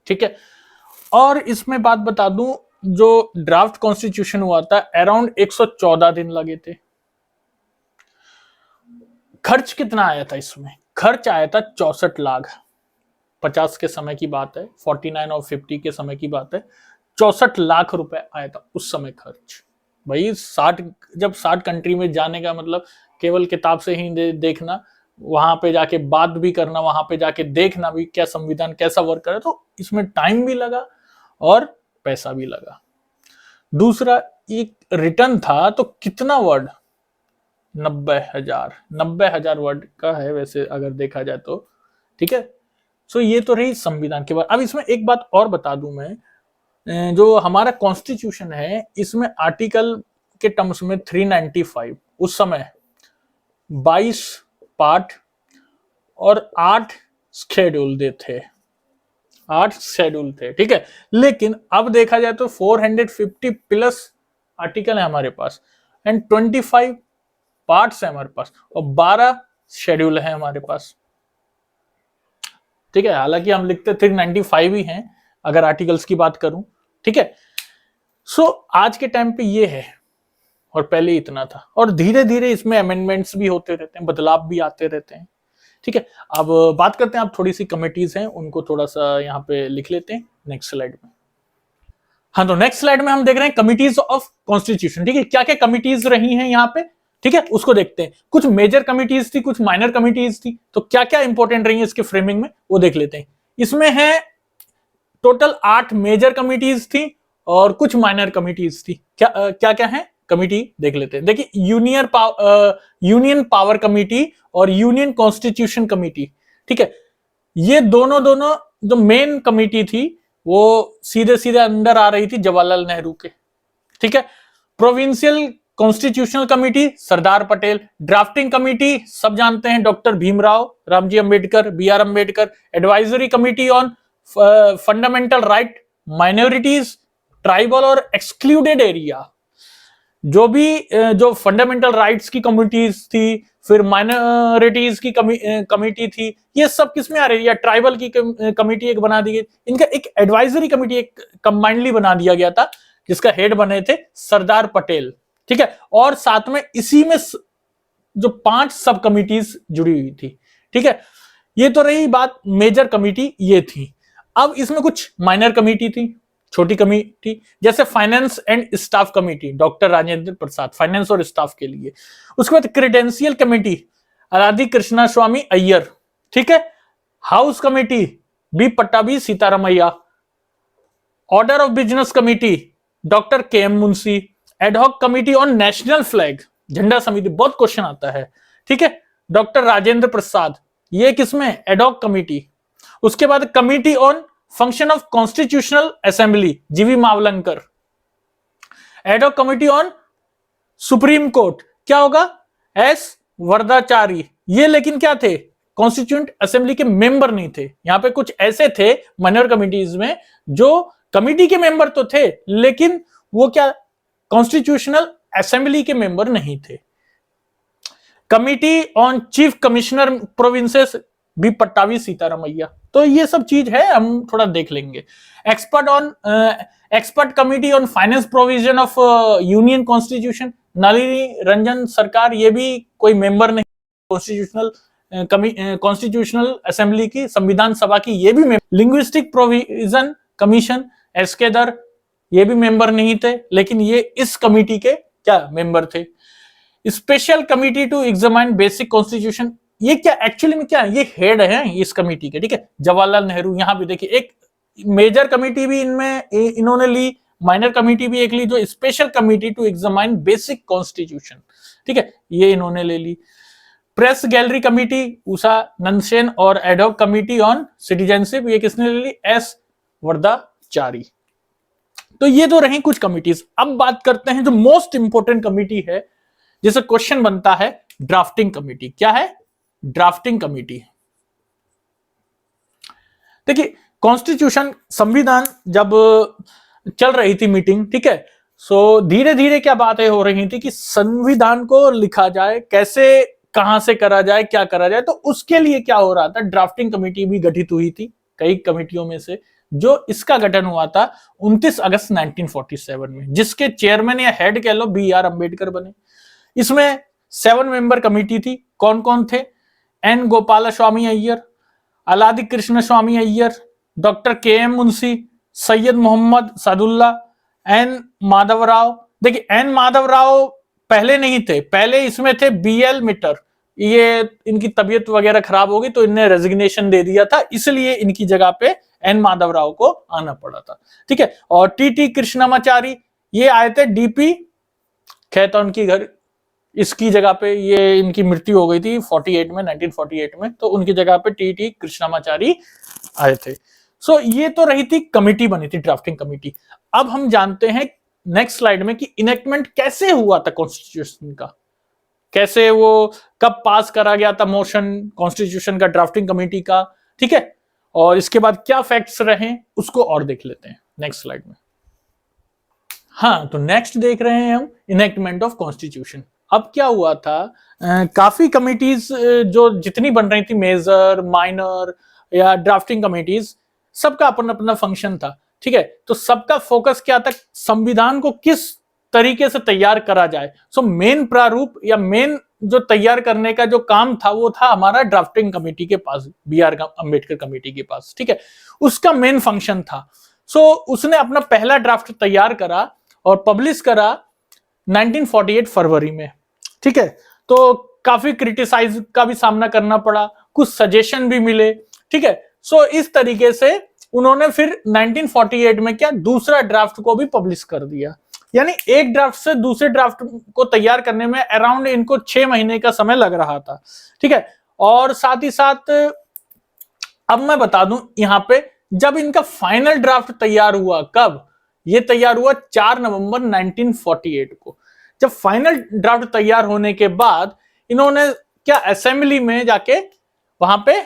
ठीक है। और इसमें बात बता दूं, जो ड्राफ्ट कॉन्स्टिट्यूशन हुआ था अराउंड 114 दिन लगे थे। खर्च कितना आया था इसमें, खर्च आया था 64 लाख, 50 के समय की बात है, 49 और 50 के समय की बात है, 64 लाख रुपए आया था उस समय खर्च। भाई 60, जब 60 कंट्री में जाने का मतलब केवल किताब से ही देखना, वहां पे जाके बात भी करना, वहां पे जाके देखना भी क्या संविधान कैसा वर्क करे, तो इसमें टाइम भी लगा और पैसा भी लगा। दूसरा एक रिटर्न था, तो कितना वर्ड, 90,000 वर्ड का है वैसे अगर देखा जाए तो, ठीक है। सो ये तो रही संविधान के बाद। अब इसमें एक बात और बता दूं मैं, जो हमारा कॉन्स्टिट्यूशन है, इसमें आर्टिकल के टर्म्स में 395 उस समय 22 पार्ट और 8 शेड्यूल थे, 8 शेड्यूल थे, ठीक है। लेकिन अब देखा जाए तो 450 प्लस आर्टिकल है हमारे पास एंड 25 पार्ट्स है हमारे पास और 12 शेड्यूल है हमारे पास, ठीक है। हालांकि हम लिखते 395 ही हैं अगर आर्टिकल्स की बात करूं, ठीक है। सो आज के टाइम पे ये है और पहले इतना था, और धीरे धीरे इसमें अमेंडमेंट्स भी होते रहते हैं, बदलाव भी आते रहते हैं, ठीक है। अब बात करते हैं, अब थोड़ी सी कमिटीज हैं उनको थोड़ा सा यहाँ पे लिख लेते हैं नेक्स्ट स्लाइड में। हाँ, तो नेक्स्ट स्लाइड में हम देख रहे हैं कमिटीज ऑफ कॉन्स्टिट्यूशन, ठीक है, क्या क्या कमिटीज रही हैं यहाँ पे, ठीक है, उसको देखते हैं। कुछ मेजर कमिटीज थी, कुछ माइनर कमिटीज थी, तो क्या क्या इंपॉर्टेंट रही है इसके फ्रेमिंग में वो देख लेते हैं। इसमें है टोटल 8 मेजर कमिटीज थी और कुछ माइनर कमिटीज थी। क्या क्या है कमिटी देख लेते हैं। देखिए, यूनियन पावर कमिटी और यूनियन कॉन्स्टिट्यूशन कमिटी, ठीक है, ये दोनों जो मेन कमिटी थी वो सीधे सीधे अंदर आ रही थी जवाहरलाल नेहरू के, ठीक है। Provincial constitutional committee Sardar Patel, drafting committee सब जानते हैं doctor Bhimrao Ramji Ambedkar, BR Ambedkar, advisory committee on fundamental right minorities tribal और एक्सक्लूडेड एरिया, जो फंडामेंटल राइट्स की कम्युनिटीज थी, फिर माइनॉरिटीज की कमिटी थी, ये सब किस में आ रही है? ट्राइबल की कमिटी एक बना दी गई, इनका एक एडवाइजरी कमिटी एक कंबाइंडली बना दिया गया था, जिसका हेड बने थे सरदार पटेल, ठीक है। और साथ में इसी में जो 5 सब कमिटीज जुड़ी हुई थी, ठीक है। ये तो रही बात, मेजर कमिटी ये थी। अब इसमें कुछ माइनर कमिटी थी, छोटी कमिटी, जैसे finance and staff committee, doctor Rajendra Prasad, finance और स्टाफ के लिए। उसके बाद क्रेडेंशियल कमेटी, राधी कृष्णा स्वामी अय्यर, ठीक है। House committee, B Pattabhi Sitaramayya. Order of business committee, doctor K M Munshi. Ad hoc committee on national flag, झंडा समिति, बहुत क्वेश्चन आता है, ठीक है, डॉक्टर राजेंद्र प्रसाद, ये किसमें? Ad hoc committee. उसके बाद committee on function of constitutional assembly, G V Mavalankar. Ad hoc committee on supreme court, क्या होगा? एस वरदाचारी। ये लेकिन क्या थे? कॉन्स्टिट्यूएंट असेंबली के मेंबर नहीं थे। यहां पे कुछ ऐसे थे माइनर कमिटीज में जो कमिटी के मेंबर तो थे, लेकिन वो क्या, कॉन्स्टिट्यूशनल असेंबली के मेंबर नहीं थे। Committee on chief commissioner provinces, B Pattabhi Sitaramayya. तो ये सब चीज है, हम थोड़ा देख लेंगे। Expert committee on finance provision of union constitution, Nalini Ranjan Sarkar, ये भी कोई मेंबर नहीं कॉन्स्टिट्यूशनल असेंबली की, संविधान सभा की, ये भी। लिंग्विस्टिक प्रोविजन कमीशन, एसके दर, ये भी मेंबर नहीं थे, लेकिन ये इस कमिटी के क्या मेंबर थे। Special committee to examine basic constitution, ये क्या एक्चुअली में क्या है? ये हेड है इस कमिटी के, ठीक है, जवाहरलाल नेहरू। यहां भी देखिए, एक मेजर कमिटी भी इनमें इन्होंने ली, माइनर कमिटी भी एक ली, जो special committee to examine basic constitution, ठीक है, ये इन्होंने ले ली। Press gallery committee, Usha Nandsen. और एडहॉक कमिटी ऑन सिटीजनशिप, ये किसने ले ली? एस वरदाचारी। तो ये तो रही कुछ कमिटीज। अब बात करते हैं जो मोस्ट इंपोर्टेंट कमिटी है, जैसे क्वेश्चन बनता है, ड्राफ्टिंग कमिटी। क्या है? Drafting committee. देखिए, कॉन्स्टिट्यूशन, संविधान जब चल रही थी मीटिंग, ठीक है, सो धीरे धीरे क्या बातें हो रही थी कि संविधान को लिखा जाए कैसे, कहां से करा जाए, क्या करा जाए। तो उसके लिए क्या हो रहा था, ड्राफ्टिंग कमेटी भी गठित हुई थी कई कमेटियों में से। जो इसका गठन हुआ था 29 अगस्त 1947 में, जिसके चेयरमैन या हेड कह लो बी आर अम्बेडकर बने। इसमें 7 मेंबर कमेटी थी। कौन कौन थे? एन गोपाला स्वामी अय्यर, अलादी कृष्ण स्वामी Iyer, doctor K M Munshi, Syed Mohammad Sadulla, N Madhavrao. देखिए, एन माधवराव पहले नहीं थे, पहले इसमें थे बी एल मिटर। ये इनकी तबीयत वगैरह खराब हो गई तो इनने रेजिग्नेशन दे दिया था, इसलिए इनकी जगह पे एन माधवराव को आना पड़ा था, ठीक है। और टी टी कृष्णमाचारी, ये आए थे डीपी खेता उनकी घर, इसकी जगह पे, ये इनकी मृत्यु हो गई थी 48 में, 1948 में, तो उनकी जगह पे टी टी कृष्णमाचारी आए थे। सो ये तो रही थी कमिटी बनी थी, ड्राफ्टिंग कमिटी। अब हम जानते हैं नेक्स्ट स्लाइड में कि इनेक्टमेंट कैसे हुआ था कॉन्स्टिट्यूशन का, कैसे वो कब पास करा गया था मोशन कॉन्स्टिट्यूशन का, ड्राफ्टिंग कमेटी का, ठीक है। और इसके बाद क्या फैक्ट्स रहे उसको और देख लेते हैं नेक्स्ट स्लाइड में। हाँ, तो नेक्स्ट देख रहे हैं हम इनेक्टमेंट ऑफ कॉन्स्टिट्यूशन। अब क्या हुआ था, काफी कमिटीज जो जितनी बन रही थी, मेजर, माइनर या ड्राफ्टिंग कमिटीज, सबका अपना अपना फंक्शन था, ठीक है। तो सबका फोकस क्या था, संविधान को किस तरीके से तैयार करा जाए। सो मेन प्रारूप या मेन जो तैयार करने का जो काम था वो था हमारा ड्राफ्टिंग कमेटी के पास, बी आर अम्बेडकर कमेटी के पास, ठीक है, उसका मेन फंक्शन था। सो उसने अपना पहला ड्राफ्ट तैयार करा और पब्लिश करा 1948 फरवरी में, ठीक है। तो काफी क्रिटिसाइज का भी सामना करना पड़ा, कुछ सजेशन भी मिले, ठीक है। सो इस तरीके से उन्होंने फिर 1948 में क्या, दूसरा ड्राफ्ट को भी पब्लिश कर दिया। यानी एक ड्राफ्ट से दूसरे ड्राफ्ट को तैयार करने में अराउंड इनको 6 महीने का समय लग रहा था, ठीक है। और साथ ही साथ अब मैं बता दूं यहां पे, जब इनका फाइनल ड्राफ्ट तैयार हुआ, कब ये तैयार हुआ, 4 नवंबर 1948 को। जब फाइनल ड्राफ्ट तैयार होने के बाद इन्होंने क्या, असेंबली में जाके वहां पे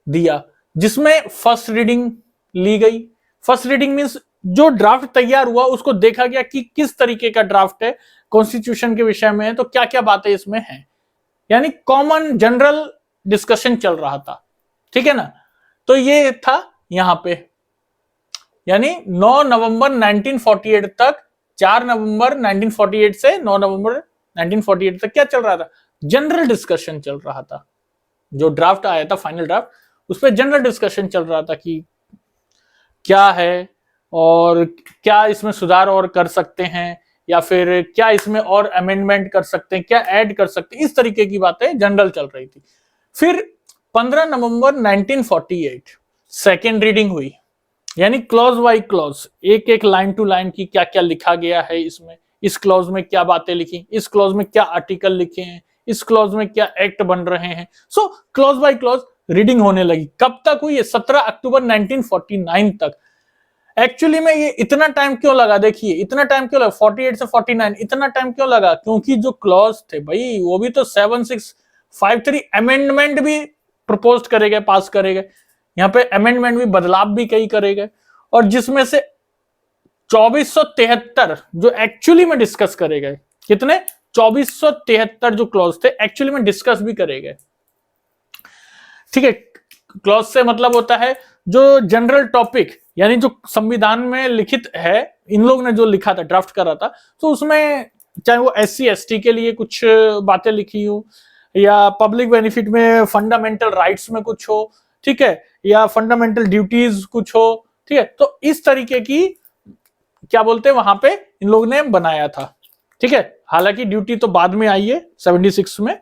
दिया, जिसमें फर्स्ट रीडिंग ली गई। फर्स्ट रीडिंग मींस जो ड्राफ्ट तैयार हुआ उसको देखा गया कि किस तरीके का ड्राफ्ट है, कॉन्स्टिट्यूशन के विषय में है तो क्या क्या बातें इसमें हैं, यानी कॉमन जनरल डिस्कशन चल रहा था, ठीक है ना। तो ये था यहां पे, यानी 9 नवंबर 1948 तक, 4 नवंबर 1948 से 9 नवंबर 1948 तक क्या चल रहा था, जनरल डिस्कशन चल रहा था। जो ड्राफ्ट आया था फाइनल ड्राफ्ट, उस पर जनरल डिस्कशन चल रहा था कि क्या है और क्या इसमें सुधार और कर सकते हैं, या फिर क्या इसमें और अमेंडमेंट कर सकते हैं, क्या ऐड कर सकते हैं, इस तरीके की बातें जनरल चल रही थी। फिर 15 नवंबर 1948 सेकेंड रीडिंग हुई, यानी क्लॉज बाई क्लॉज, एक एक लाइन टू लाइन की क्या क्या लिखा गया है इसमें, इस क्लॉज में क्या बातें लिखी, इस क्लॉज में क्या आर्टिकल लिखे हैं, इस क्लॉज में क्या एक्ट बन रहे हैं। सो क्लॉज बाई क्लॉज रीडिंग होने लगी। कब तक हुई है, 17 अक्टूबर 1949 तक। एक्चुअली में ये इतना टाइम क्यों लगा, देखिए इतना टाइम क्यों लगा, 48 से 49 इतना टाइम क्यों लगा, क्योंकि जो क्लॉज थे भाई वो भी तो 7653 अमेंडमेंट भी प्रपोज करे गए, पास करे गए, यहाँ पे अमेंडमेंट भी, बदलाव भी कई करे गए, और जिसमें से 2473 जो एक्चुअली में डिस्कस करे गए, कितने, 2473 जो क्लॉज थे एक्चुअली में डिस्कस भी करे गए, ठीक है। क्लॉज से मतलब होता है जो जनरल टॉपिक, यानी जो संविधान में लिखित है, इन लोग ने जो लिखा था, ड्राफ्ट करा था, तो उसमें चाहे वो SC ST के लिए कुछ बातें लिखी हो, या पब्लिक बेनिफिट में फंडामेंटल राइट्स में कुछ हो, ठीक है, या फंडामेंटल ड्यूटीज कुछ हो, ठीक है, तो इस तरीके की क्या बोलते हैं वहां पे इन लोगों ने बनाया था, ठीक है। हालांकि ड्यूटी तो बाद में आई है 76 में,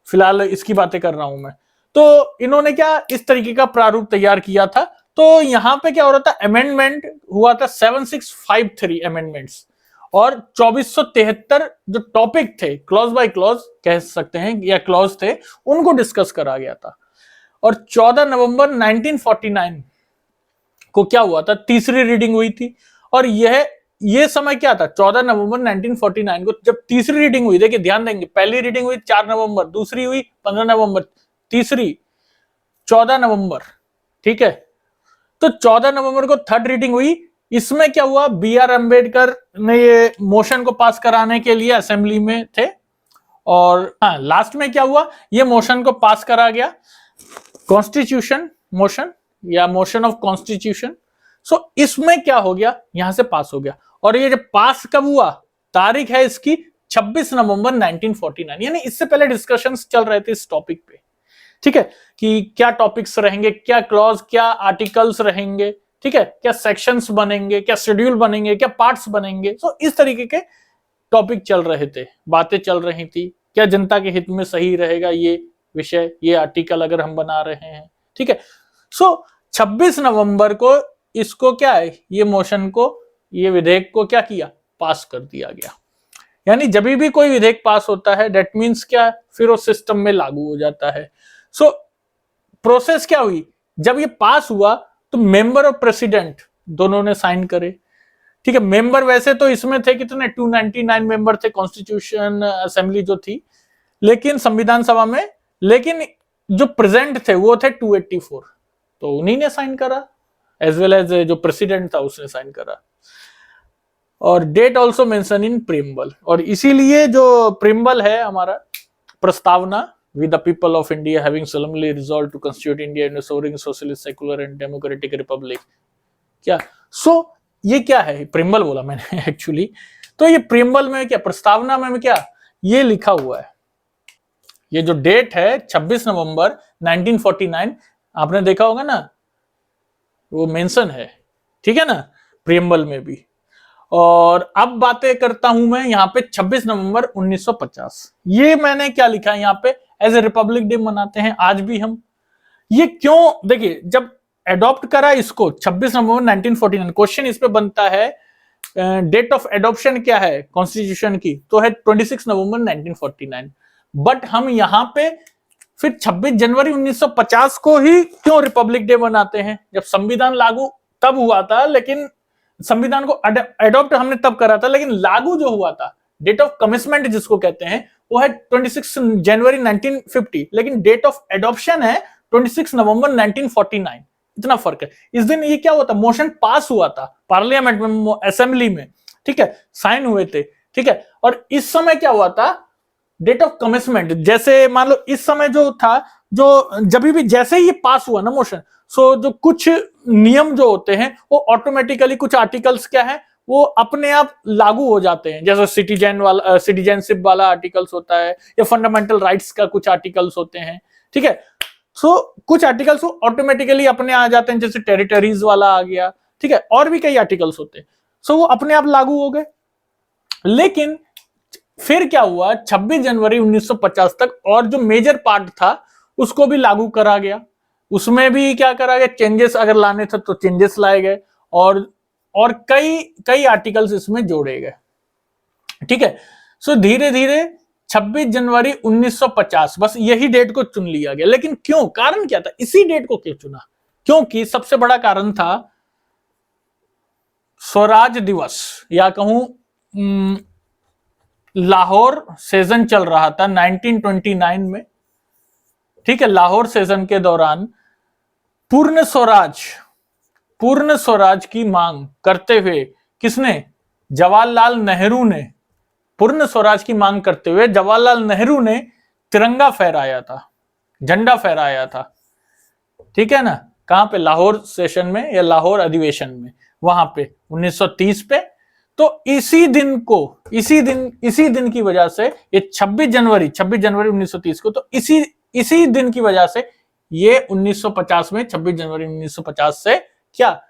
फिलहाल इसकी बातें कर रहा हूं मैं। तो इन्होंने क्या इस तरीके का प्रारूप तैयार किया था। तो यहां पे क्या हो रहा था, अमेंडमेंट हुआ था 7653 अमेंडमेंट्स, और 2473 जो टॉपिक थे, क्लॉज बाय क्लॉज कह सकते हैं या क्लॉज थे, उनको डिस्कस करा गया था। और 14 नवंबर 1949 को क्या हुआ था, तीसरी रीडिंग हुई थी। और ये समय क्या था, 14 नवंबर 1949 को जब तीसरी रीडिंग हुई, देखिए ध्यान देंगे, पहली रीडिंग हुई 4 नवंबर, दूसरी हुई 15 नवंबर, तीसरी 14 नवंबर, ठीक है। तो 14 नवंबर को थर्ड रीडिंग हुई। इसमें क्या हुआ, BR अम्बेडकर ने ये मोशन को पास कराने के लिए असेंबली में थे, और हाँ लास्ट में क्या हुआ, ये मोशन को पास करा गया, कॉन्स्टिट्यूशन मोशन या मोशन ऑफ कॉन्स्टिट्यूशन। सो इसमें क्या हो गया, यहां से पास हो गया। और ये जब पास कब हुआ, तारीख है इसकी 26 नवंबर 1949, यानी इससे पहले डिस्कशंस चल रहे थे इस टॉपिक पे, ठीक है, कि क्या टॉपिक्स रहेंगे, क्या क्लॉज, क्या आर्टिकल्स रहेंगे, ठीक है, क्या सेक्शंस बनेंगे, क्या शेड्यूल बनेंगे, क्या पार्ट्स बनेंगे। सो इस तरीके के टॉपिक चल रहे थे, बातें चल रही थी, क्या जनता के हित में सही रहेगा ये विषय, ये आर्टिकल अगर हम बना रहे हैं, ठीक है। सो 26 नवंबर को इसको क्या है, ये मोशन को, ये विधेयक को क्या किया, पास कर दिया गया। यानी जब भी कोई विधेयक पास होता है दैट मींस क्या, फिर वो सिस्टम में लागू हो जाता है। सो प्रोसेस क्या हुई, जब ये पास हुआ तो मेंबर और प्रेसिडेंट दोनों ने साइन करे, ठीक है। मेंबर वैसे तो इसमें थे कितने, 299 मेंबर थे कॉन्स्टिट्यूशन असेंबली जो थी, लेकिन संविधान सभा में, लेकिन जो प्रेजेंट थे वो थे 284, तो उन्हीं ने साइन करा, एज वेल एज जो प्रेसिडेंट था उसने साइन करा। और डेट ऑल्सो मेंशन इन प्रीम्बल, और इसीलिए जो प्रीम्बल है हमारा प्रस्तावना, with the people of India having solemnly resolved to constitute India in a sovereign, socialist, secular and democratic republic, क्या ये क्या है, प्रीम्बल बोला मैंने एक्चुअली। तो ये प्रीम्बल में क्या, प्रस्तावना में क्या ये लिखा हुआ है, ये जो डेट है 26 नवंबर 1949, आपने देखा होगा ना, वो मेंशन है, ठीक है ना, प्रीम्बल में भी। और अब बातें करता हूं मैं यहाँ पे 26 नवंबर 1950, ये मैंने क्या लिखा है यहाँ पे, एज ए रिपब्लिक डे मनाते हैं आज भी हम। ये क्यों, देखिए जब एडॉप्ट करा इसको 26 नवंबर 1949, क्वेश्चन इस पे बनता है डेट ऑफ एडॉप्शन क्या है कॉन्स्टिट्यूशन की, तो है 26 नवंबर 1949। बट हम यहाँ पे फिर 26 जनवरी 1950 को ही क्यों रिपब्लिक डे मनाते हैं, जब संविधान लागू तब हुआ था, लेकिन संविधान को एडॉप्ट हमने तब करा था, लेकिन लागू जो हुआ था, डेट ऑफ कमिटमेंट जिसको कहते हैं, वो है 26 जनवरी 1950, लेकिन डेट ऑफ एडॉप्शन है 26 नवंबर 1949। इतना फर्क है। इस दिन ये क्या हुआ था, मोशन पास हुआ था पार्लियामेंट में, असेंबली में, ठीक है, साइन हुए थे, ठीक है। और इस समय क्या हुआ था, डेट ऑफ कमिटमेंट, जैसे मान लो इस समय जो था, जो जब भी जैसे ही ये पास हुआ ना मोशन, सो जो कुछ नियम जो होते हैं वो ऑटोमेटिकली, कुछ आर्टिकल्स क्या है वो अपने आप लागू हो जाते हैं, जैसे सिटीजनशिप वाला आर्टिकल्स होता है, या फंडामेंटल राइट्स का कुछ आर्टिकल्स होते हैं, ठीक है। सो कुछ आर्टिकल्स ऑटोमेटिकली अपने आ जाते हैं, जैसे टेरिटरीज वाला आ गया, ठीक है, और भी कई आर्टिकल्स होते हैं, सो वो अपने आप लागू हो गए। लेकिन फिर क्या हुआ, 26 जनवरी 1950 तक और जो मेजर पार्ट था उसको भी लागू करा गया, उसमें भी क्या करा गया, चेंजेस अगर लाने थे तो चेंजेस लाए गए, और कई कई आर्टिकल्स इसमें जोड़े गए, ठीक है। सो धीरे धीरे 26 जनवरी 1950 बस यही डेट को चुन लिया गया। लेकिन क्यों, कारण क्या था, इसी डेट को क्यों चुना, क्योंकि सबसे बड़ा कारण था स्वराज दिवस, या कहूं लाहौर सेशन चल रहा था 1929 में, ठीक है। लाहौर सेशन के दौरान पूर्ण स्वराज की मांग करते हुए किसने, जवाहरलाल नेहरू ने, पूर्ण स्वराज की मांग करते हुए जवाहरलाल नेहरू ने तिरंगा फहराया था, झंडा फहराया था, ठीक है ना। कहां पे, लाहौर सेशन में या लाहौर अधिवेशन में, वहां पे 1930 पे। तो इसी दिन की वजह से ये 26 जनवरी 1930 को, तो इसी दिन की वजह से ये 1950 में 26 जनवरी 1950 से क्या,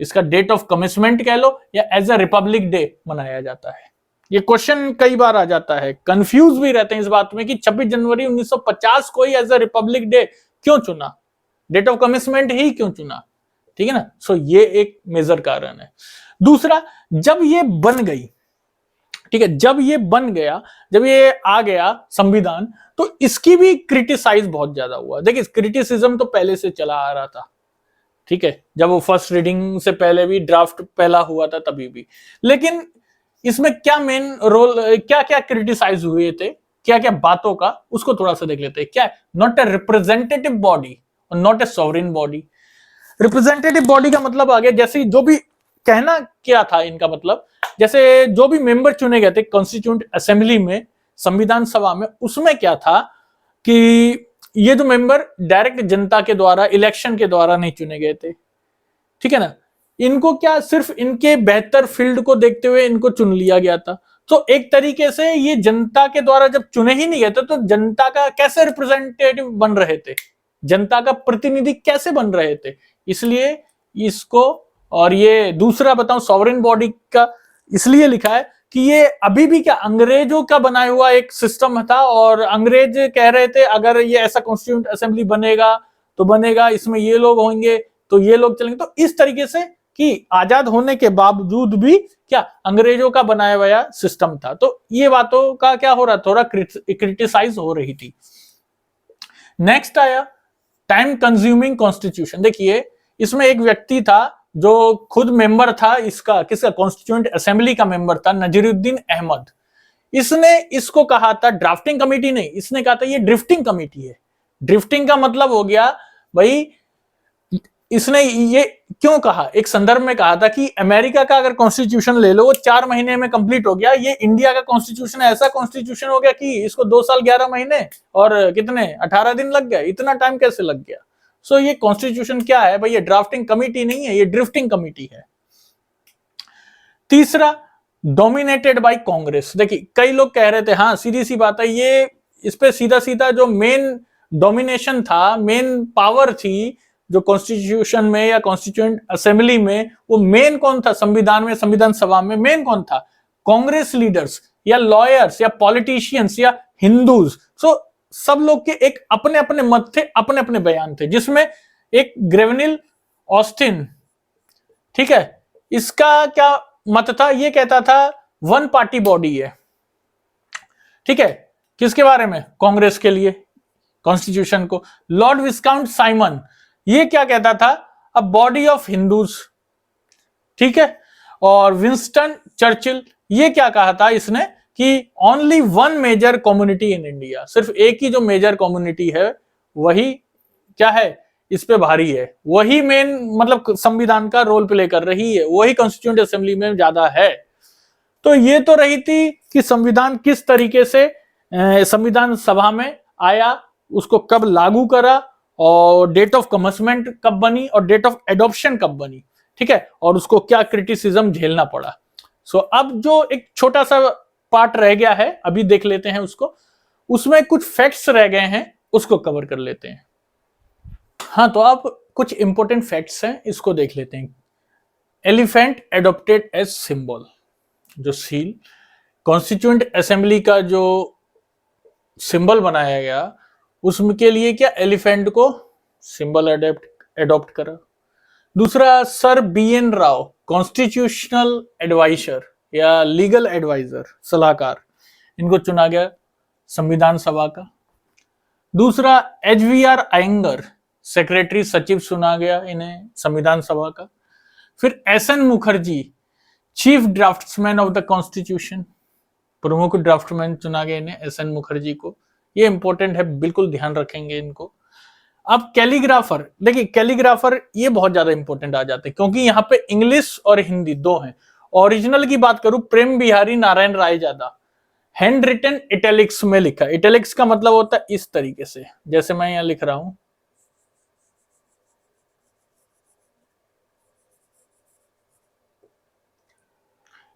इसका डेट ऑफ कमिटमेंट कह लो या एज अ रिपब्लिक डे मनाया जाता है। ये क्वेश्चन कई बार आ जाता है, कंफ्यूज भी रहते हैं इस बात में कि 26 जनवरी 1950 को ही एज अ रिपब्लिक डे क्यों चुना, डेट ऑफ कमिटमेंट ही क्यों चुना, ठीक है ना। सो ये एक मेजर कारण है। दूसरा, जब ये बन गई, ठीक है, जब ये आ गया संविधान, तो इसकी भी क्रिटिसाइज बहुत ज्यादा हुआ। देखिए, क्रिटिसिज्म तो पहले से चला आ रहा था, ठीक है, जब वो फर्स्ट रीडिंग से पहले भी ड्राफ्ट पहला हुआ था तभी भी। लेकिन इसमें क्या मेन रोल, क्या क्या क्रिटिसाइज हुए थे, क्या क्या बातों का, उसको थोड़ा सा देख लेते हैं। क्या, नॉट ए रिप्रेजेंटेटिव बॉडी और not a sovereign body. Representative body का मतलब आ गया, जैसे जो भी कहना क्या था इनका मतलब, जैसे जो भी मेंबर चुने गए थे कॉन्स्टिट्यूएंट असेंबली में, संविधान सभा में, उसमें क्या था कि ये जो मेंबर डायरेक्ट जनता के द्वारा, इलेक्शन के द्वारा नहीं चुने गए थे, ठीक है ना। इनको क्या, सिर्फ इनके बेहतर फील्ड को देखते हुए इनको चुन लिया गया था। तो एक तरीके से ये जनता के द्वारा जब चुने ही नहीं गए थे, तो जनता का कैसे रिप्रेजेंटेटिव बन रहे थे, जनता का प्रतिनिधि कैसे बन रहे थे। इसलिए इसको, और ये दूसरा बताऊं, सॉवरेन बॉडी का इसलिए लिखा है कि ये अभी भी क्या, अंग्रेजों का बनाया हुआ एक सिस्टम था, और अंग्रेज कह रहे थे अगर ये ऐसा कॉन्स्टिट्यूएंट असेंबली बनेगा तो बनेगा, इसमें ये लोग होंगे तो ये लोग चलेंगे। तो इस तरीके से कि आजाद होने के बावजूद भी क्या, अंग्रेजों का बनाया हुआ सिस्टम था। तो ये बातों का क्या हो रहा, थोड़ा क्रिटिसाइज हो रही थी। नेक्स्ट आया टाइम कंज्यूमिंग कॉन्स्टिट्यूशन। देखिए, इसमें एक व्यक्ति था जो खुद मेंबर था इसका, किसका, कॉन्स्टिट्यूएंट असेंबली का मेंबर था, नजीरुद्दीन अहमद। इसने इसको कहा था ड्राफ्टिंग कमेटी नहीं, इसने कहा था ये ड्रिफ्टिंग कमेटी है। ड्रिफ्टिंग का मतलब हो गया भाई, इसने ये क्यों कहा, एक संदर्भ में कहा था कि अमेरिका का अगर कॉन्स्टिट्यूशन ले लो, वो 4 महीने में कंप्लीट हो गया, ये इंडिया का कॉन्स्टिट्यूशन ऐसा कॉन्स्टिट्यूशन हो गया कि इसको 2 साल 11 महीने और कितने 18 दिन लग गए। इतना टाइम कैसे लग गया। सो ये कॉन्स्टिट्यूशन क्या है भाई, ये ड्राफ्टिंग कमिटी नहीं है, ये ड्रिफ्टिंग कमिटी है। तीसरा, डोमिनेटेड बाय कांग्रेस। देखिए, कई लोग कह रहे थे, हाँ सीधी सी बात है, ये इस पे सीधा सीधा जो मेन डोमिनेशन था, मेन पावर थी जो कॉन्स्टिट्यूशन में या कॉन्स्टिट्यूएंट असेंबली में, वो मेन कौन था, संविधान में, संविधान सभा में मेन कौन था, कांग्रेस लीडर्स या लॉयर्स या पॉलिटिशियंस या हिंदूज। सो सब लोग के एक अपने अपने मत थे, अपने अपने बयान थे, जिसमें एक ग्रेवनिल ऑस्टिन, ठीक है, इसका क्या मत था, ये कहता था वन पार्टी बॉडी है, ठीक है, किसके बारे में, कांग्रेस के लिए, कॉन्स्टिट्यूशन को। लॉर्ड विस्काउंट साइमन ये क्या कहता था, अ बॉडी ऑफ हिंदूज, ठीक है। और विंस्टन चर्चिल ये क्या कहा था इसने कि only one major community in India, सिर्फ एक ही जो मेजर कम्युनिटी है वही क्या है, इस पे भारी है, वही मेन मतलब संविधान का रोल प्ले कर रही है, वही कॉन्स्टिट्यूएंट असेंबली में ज्यादा है। तो ये तो रही थी कि संविधान किस तरीके से संविधान सभा में आया, उसको कब लागू करा, और डेट ऑफ कमेंसमेंट कब बनी और डेट ऑफ एडॉप्शन कब बनी, ठीक है, और उसको क्या क्रिटिसिज्म झेलना पड़ा। सो अब जो एक छोटा सा पार्ट रह गया है, अभी देख लेते हैं उसको, उसमें कुछ फैक्ट्स रह गए हैं, उसको कवर कर लेते हैं। हाँ, तो अब कुछ इंपॉर्टेंट फैक्ट्स हैं, इसको देख लेते हैं। एलिफेंट एडॉप्टेड एज सिंबल, जो सील कॉन्स्टिट्यूएंट असेंबली का जो सिंबल बनाया गया, उसके लिए क्या एलिफेंट को सिंबल एडॉप्ट करा। दूसरा, sir BN Rao constitutional adviser या लीगल एडवाइजर, सलाहकार, इनको चुना गया संविधान सभा का। दूसरा, HVR अयंगर सेक्रेटरी सचिव चुना गया इन्हें संविधान सभा का। फिर SN Mukherjee chief draughtsman of the constitution, प्रमुख ड्राफ्टमैन चुना गया इन्हें, SN मुखर्जी को। ये इंपॉर्टेंट है, बिल्कुल ध्यान रखेंगे इनको। अब कैलीग्राफर, देखिए कैलीग्राफर ये बहुत ज्यादा इंपॉर्टेंट आ जाते हैं, क्योंकि यहाँ पे इंग्लिश और हिंदी दो हैं। ओरिजिनल की बात करूं, प्रेम बिहारी नारायण राय ज्यादा, हैंड रिटन इटैलिक्स में लिखा। इटैलिक्स का मतलब होता है इस तरीके से, जैसे मैं यहां लिख रहा हूं,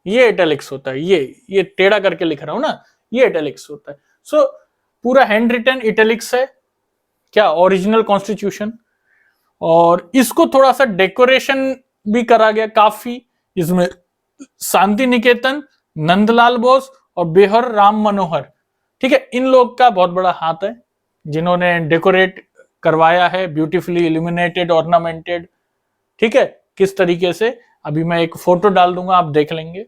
ये इटैलिक्स होता है, ये टेढ़ा करके लिख रहा हूं ना, ये इटैलिक्स होता है। सो पूरा हैंड रिटन इटैलिक्स है क्या, ओरिजिनल कॉन्स्टिट्यूशन। और इसको थोड़ा सा डेकोरेशन भी करा गया काफी, इसमें शांति निकेतन, नंदलाल बोस और बेहर राम मनोहर, ठीक है, इन लोग का बहुत बड़ा हाथ है, जिन्होंने डेकोरेट करवाया है, ब्यूटीफुली इल्यूमिनेटेड, ऑर्नामेंटेड, ठीक है, किस तरीके से। अभी मैं एक फोटो डाल दूंगा, आप देख लेंगे।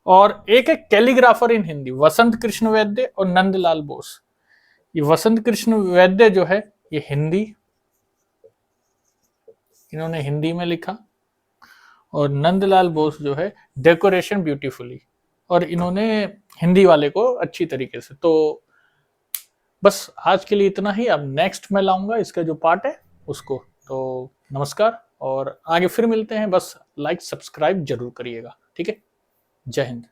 और एक है कैलीग्राफर इन हिंदी, वसंत कृष्ण वैद्य और नंदलाल बोस। ये वसंत कृष्ण वैद्य जो है ये हिंदी, इन्होंने हिंदी में लिखा, और नंदलाल बोस जो है डेकोरेशन ब्यूटीफुली, और इन्होंने हिंदी वाले को अच्छी तरीके से। तो बस आज के लिए इतना ही, अब नेक्स्ट मैं लाऊंगा इसका जो पार्ट है उसको। तो नमस्कार, और आगे फिर मिलते हैं। बस लाइक सब्सक्राइब जरूर करिएगा, ठीक है। जय हिंद।